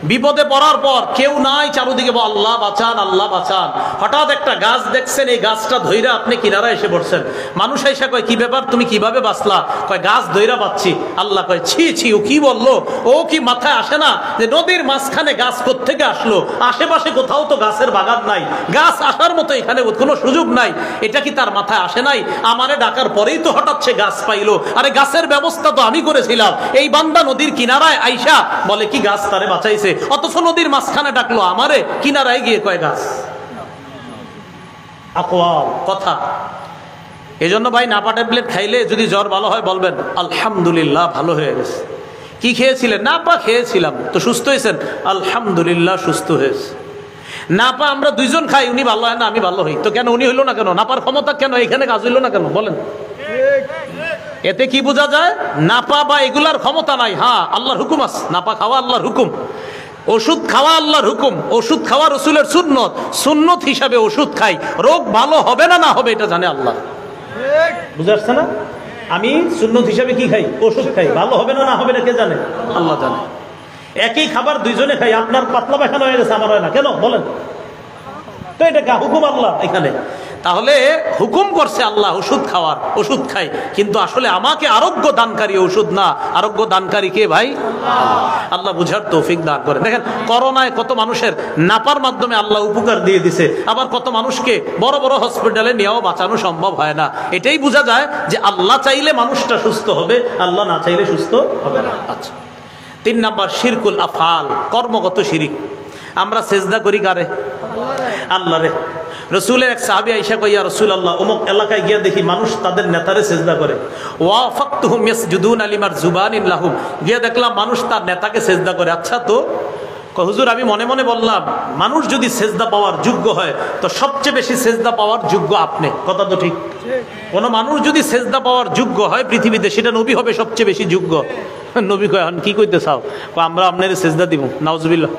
বিপদে পড়ার পর কেউ নাই চারদিকে, আল্লাহ বাঁচান, আল্লাহ বাঁচান। হঠাৎ একটা গাছ দেখছেন, এই গাছটা ধইরা আপনি কিনারায় এসে পড়ছেন। মানুষ এসে কয় কি ব্যাপার, তুমি কিভাবে বাঁচলা? কয় গাছ ধইরা বাঁচছি। আল্লাহ কয় ছি, ও কি বললো? ও কি মাথায় আসে না যে নদীর মাঝখানে গাছ কোত্থেকে আসলো? আশেপাশে কোথাও তো গাছের বাগান নাই, গাছ আসার মতো এখানে কোনো সুযোগ নাই। এটা কি তার মাথায় আসে নাই? আমারে ডাকার পরেই তো হঠাৎ সে গাছ পাইলো। আরে গাছের ব্যবস্থা তো আমি করেছিলাম। এই বান্দা নদীর কিনারায় আইসা বলে কি গাছ তারে বাঁচাইছে, অথচ নদীর মাঝখানে ডাকলো আমারে, কিনারায় গিয়ে কয় গাছ। আকওয়াল, কথা। এই জন্য ভাই নাপা ট্যাবলেট খাইলে যদি জ্বর ভালো হয় বলবেন আলহামদুলিল্লাহ ভালো হয়ে গেছে। কি খেয়েছিলেন? নাপা খেয়েছিলাম, তো সুস্থ হয়েছেন? আলহামদুলিল্লাহ সুস্থ হয়েছে। নাপা আমরা দুইজন খাই, উনি ভালো হয় না আমি ভালো হই, তো কেন উনি হইলো না কেন? নাপার ক্ষমতা কেন এখানে কাজ হইলো না কেন বলেন? এতে কি বোঝা যায়? নাপা বা এগুলার ক্ষমতা নাই। হ্যাঁ, আল্লাহর হুকুম আছে, নাপা খাওয়া আল্লাহর হুকুম, ওষুধ খাওয়া আল্লাহর হুকুম, ওষুধ খাওয়া রসুলের সুন্নত, সুন্নত হিসাবে ওষুধ খাই, রোগ ভালো হবে না না হবে এটা জানে আল্লাহ। বুঝে আসছে না? আমি সুন্নত হিসাবে কি খাই? ওষুধ খাই, ভালো হবে না না হবে না কে জানে? আল্লাহ জানে। একই খাবার দুইজনে খাই, আপনার পাতলা পায়খানা হয়ে গেছে, আমার হয় না কেন বলেন? তো এটা হুকুম আল্লাহ এখানে। তাহলে হুকুম করছে আল্লাহ ওষুধ খাওয়ার, ওষুধ খাই, কিন্তু আসলে আমাকে আরোগ্য দানকারী ওষুধ না, আরোগ্য দানকারী কে ভাই? আল্লাহ বুঝার তৌফিক দান করেন। দেখেন করোনায় কত মানুষের নাপার মাধ্যমে আল্লাহ উপকার দিয়ে দিছে, আবার কত মানুষকে বড় বড় হসপিটালে নিয়েও বাঁচানো সম্ভব হয় না। এটাই বোঝা যায় যে আল্লাহ চাইলে মানুষটা সুস্থ হবে, আল্লাহ না চাইলে সুস্থ হবে না। আচ্ছা, 3 নাম্বার শিরকুল আফআল, কর্মগত শিরিক। আমরা সেজদা করি কারে? আল্লাহ রে। রসুলের এক সাহাবী আয়েশা কইয়া রাসূলুল্লাহ অমুক এলাকায় গিয়া দেখি মানুষ তাদের নেতারে সেজদা করে, ওয়াফাকতুহুম ইয়াসজুদুনা লিমার জুবানিন লাহুম, গিয়া দেখলাম মানুষ তার নেতাকে সেজদা করে। আচ্ছা, তো হুজুর আমি মনে মনে বললাম মানুষ যদি সেজদা পাওয়ার যোগ্য হয় তো সবচেয়ে বেশি সেজদা পাওয়ার যোগ্য আপনি, কথা তো ঠিক। কোন মানুষ যদি সেজদা পাওয়ার যোগ্য হয় পৃথিবীতে, সেটা নবী হবে সবচেয়ে বেশি যোগ্য। নবী কয় কি কইতে চাও? আমরা আপনার সেজদা দিব, নাউজুবিল্লাহ।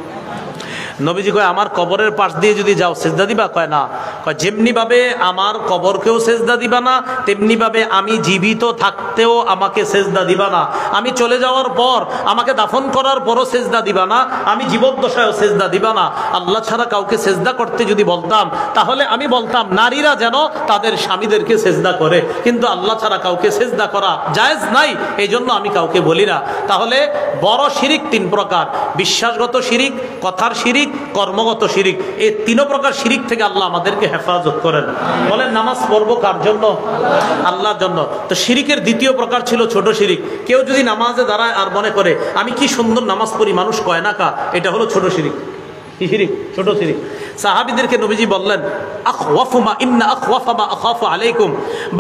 নবীজি কয় আমার কবরের পাশ দিয়ে যদি যাও সেজদা দিবা? কয় না। কয় যেমনি ভাবে আমার কবরকেও সেজদা দিবা না, তেমনি ভাবে আমি জীবিত থাকতেও আমাকে সেজদা দিবা না, আমি চলে যাওয়ার পর আমাকে দাফন করার পরও সেজদা দিবা না, আমি জীবদ্দশায়ও সেজদা দিবা না। আল্লাহ ছাড়া কাউকে সেজদা করতে যদি বলতাম তাহলে আমি বলতাম নারীরা যেন তাদের স্বামীদেরকে সেজদা করে, কিন্তু আল্লাহ ছাড়া কাউকে সেজদা করা জায়েজ নাই, এই জন্য আমি কাউকে বলি না। তাহলে বড় শিরিক 3 প্রকার: বিশ্বাসগত শিরিক, কথার শিরিক, কর্মগত শিরিক। এই 3 প্রকার শিরিক থেকে আল্লাহ আমাদেরকে হেফাজত করেন। বলেন নামাজ পড়বো কার জন্য? আল্লাহর জন্য। তো শিরিকের 2য় প্রকার ছিল ছোট শিরিক। কেউ যদি নামাজে দাঁড়ায় আর মনে করে আমি কি সুন্দর নামাজ পড়ি, মানুষ কয় না কা, এটা হলো ছোট শিরিক। কি শিরিক? ছোট শিরিক। সাহাবীদেরকে নবীজি বললেন আখওয়াফু মা ইন্না আখওয়াফা মা আখাফু আলাইকুম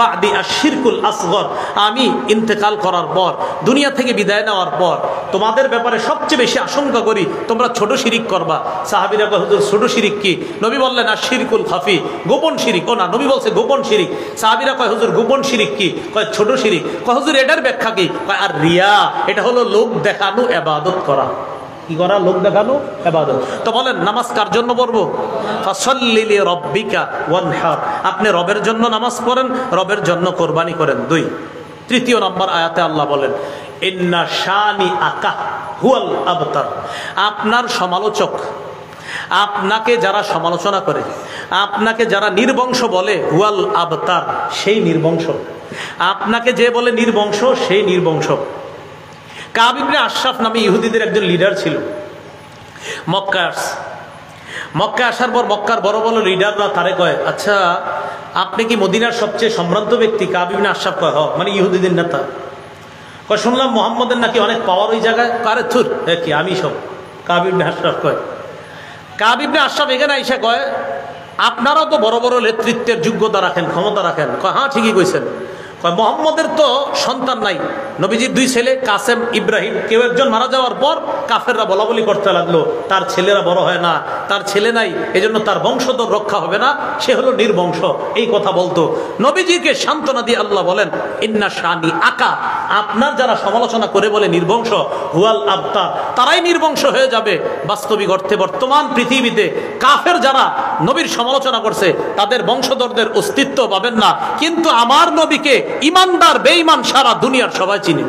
বাদি আশিরকুল আসগর, আমি ইন্তেকাল করার পর, দুনিয়া থেকে বিদায় নেওয়ার পর তোমাদের ব্যাপারে সবচেয়ে বেশি আশঙ্কা করি তোমরা ছোট শিরিক করবা। সাহাবীরা কয় হুজুর ছোট শিরিক কি? নবী বললেন আশিরকুল খাফি, গোপন শিরিক। ও না, নবী বলছে গোপন শিরিক। সাহাবীরা কয় হুজুর গোপন শিরিক কি? কয় ছোট শিরিক। কয় হুজুর এটার ব্যাখ্যা কি? কয় আর রিয়া, এটা হলো লোক দেখানো ইবাদত করা। কি করা? লোক দেখানো ইবাদত। তো বলেন নামাজ কার জন্য পড়বো? ফাসাল্লি লিরাব্বিকা ওয়ানহার, আপনি রবের জন্য নামাজ পড়েন, রবের জন্য কোরবানি করেন। 2, 3 নম্বর আয়াতে আল্লাহ বলেন ইন্না শানি আকা হুয়াল আবতার, আপনার সমালোচক, আপনাকে যারা সমালোচনা করে, আপনাকে যারা নির্বংশ বলে, হুয়াল আবতার, সেই নির্বংশ। আপনাকে যে বলে নির্বংশ, সেই নির্বংশ। কাব ইবনে আশরাফ নামে ইহুদিদের একজন লিডার ছিল। মক্কায় আসার পর মক্কার বড় বড় লিডাররা তারে কয় আচ্ছা আপনি কি মদিনার সবচেয়ে সম্ভ্রান্ত ব্যক্তি? কাব ইবনে আশরাফ কয় মানে ইহুদিদের নেতা। কয় শুনলাম মুহাম্মদের নাকি অনেক পাওয়ার ওই জায়গায়। কারে থুর কি আমি সব? কাব ইবনে আশরাফ কয়। কাব ইবনে আশরাফ এখানে আইসা কয় আপনারাও তো বড় বড় নেতৃত্বের যোগ্যতা রাখেন, ক্ষমতা রাখেন। কয় হ্যাঁ ঠিকই কইছেন। মোহাম্মদের তো সন্তান নাই, নবীজির 2 ছেলে কাসেম, ইব্রাহিম, কেউ একজন মারা যাওয়ার পর কাফেররা বলা বলি করতে লাগলো তার ছেলেরা বড় হয় না, তার ছেলে নাই, এজন্য তার বংশধর রক্ষা হবে না, সে হলো নির্বংশ, এই কথা বলতো। নবীজিকে সান্ত্বনা দিয়ে আল্লাহ বলেন ইন্না শানি আকা, আপনার যারা সমালোচনা করে বলে নির্বংশ, হুয়াল আবতার, তারাই নির্বংশ হয়ে যাবে। বাস্তবিক অর্থে বর্তমান পৃথিবীতে কাফের যারা নবীর সমালোচনা করছে তাদের বংশধরদের অস্তিত্ব পাবেন না, কিন্তু আমার নবীকে ইমানদার বেঈমান সারা দুনিয়ার সবাই চিনি।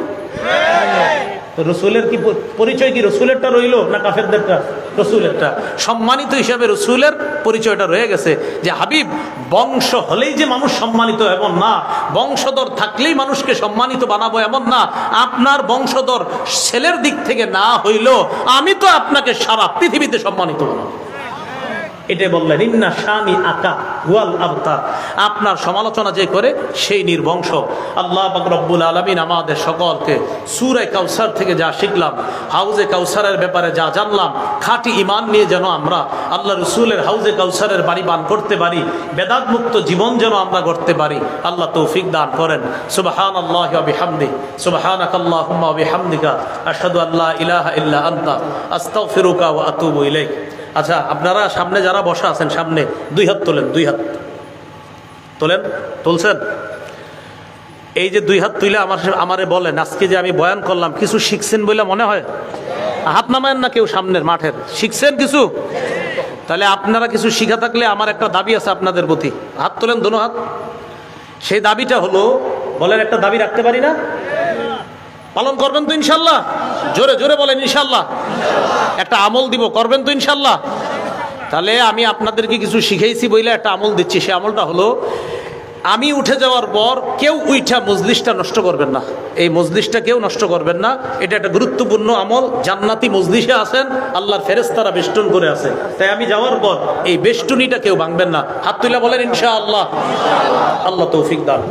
রসুলের কি পরিচয়? কি রসুলেরটা রইল না কাফেরদেরটা? রসুলেরটা। সম্মানিত হিসাবে রসুলের পরিচয়টা রয়ে গেছে যে হাবিব বংশ হলেই যে মানুষ সম্মানিত এমন না, বংশধর থাকলেই মানুষকে সম্মানিত বানাবো এমন না। আপনার বংশধর ছেলের দিক থেকে না হইল আমি তো আপনাকে সারা পৃথিবীতে সম্মানিত বানাবো। এটা বললেন ইন্না শানি আকা হুয়াল আবতার, আপনার সমালোচনা যে করে সেই নির্বংশ। আল্লাহ পাক রব্বুল আলামিন আমাদের সকলকে সূরা কাউসার থেকে যা শিখলাম, হাউজে কাউসারের ব্যাপারে যা জানলাম, খাঁটি ঈমান নিয়ে যেন আমরা আল্লাহ রাসূলের হাউজে কাউসারের বাড়ি পান করতে পারি, বেদাত মুক্ত জীবন যেন আমরা করতে পারি, আল্লাহ তৌফিক দান করেন। সুবহানাল্লাহি ওয়া বিহামদিহি, সুবহানাকাল্লাহুম্মা ওয়া বিহামদিকা, আশহাদু আল্লা ইলাহা ইল্লা আনতা, আস্তাগফিরুকা ওয়া আতুবু ইলাইক। আচ্ছা, আপনারা সামনে যারা বসা আছেন, সামনে 2 হাত তোলেন, 2 হাত তোলেন, তুলছেন? এই যে 2 হাত তুলে আমারে বলেন, আজকে যে আমি বয়ান করলাম কিছু শিখছেন বলে মনে হয়? হাত নামায়েন না কেউ, সামনের মাঠের শিখছেন কিছু? তাহলে আপনারা কিছু শিখা থাকলে আমার একটা দাবি আছে আপনাদের প্রতি। হাত তোলেন, দোনো হাত। সেই দাবিটা হলো, বলেন একটা দাবি রাখতে পারি না? পালন করবেন তো ইনশাল্লাহ? জোরে জোরে বলেন ইনশাল্লাহ। একটা আমল দিব, করবেন তো ইনশাল্লাহ? তাহলে আমি আপনাদেরকে কিছু শিখাইছি বইলে একটা আমল দিচ্ছি। সে আমলটা হলো, আমি উঠে যাওয়ার পর কেউ উইঠা মজলিসটা নষ্ট করবেন না। এই মজলিসটা কেউ নষ্ট করবেন না। এটা একটা গুরুত্বপূর্ণ আমল। জান্নাতি মজলিসে আছেন, আল্লাহর ফেরেশতারা বেষ্টন করে আছে, তাই আমি যাওয়ার পর এই বেষ্টনীটা কেউ ভাঙবেন না। হাত তুলে বলেন ইনশাআল্লাহ। আল্লাহ তৌফিক দান।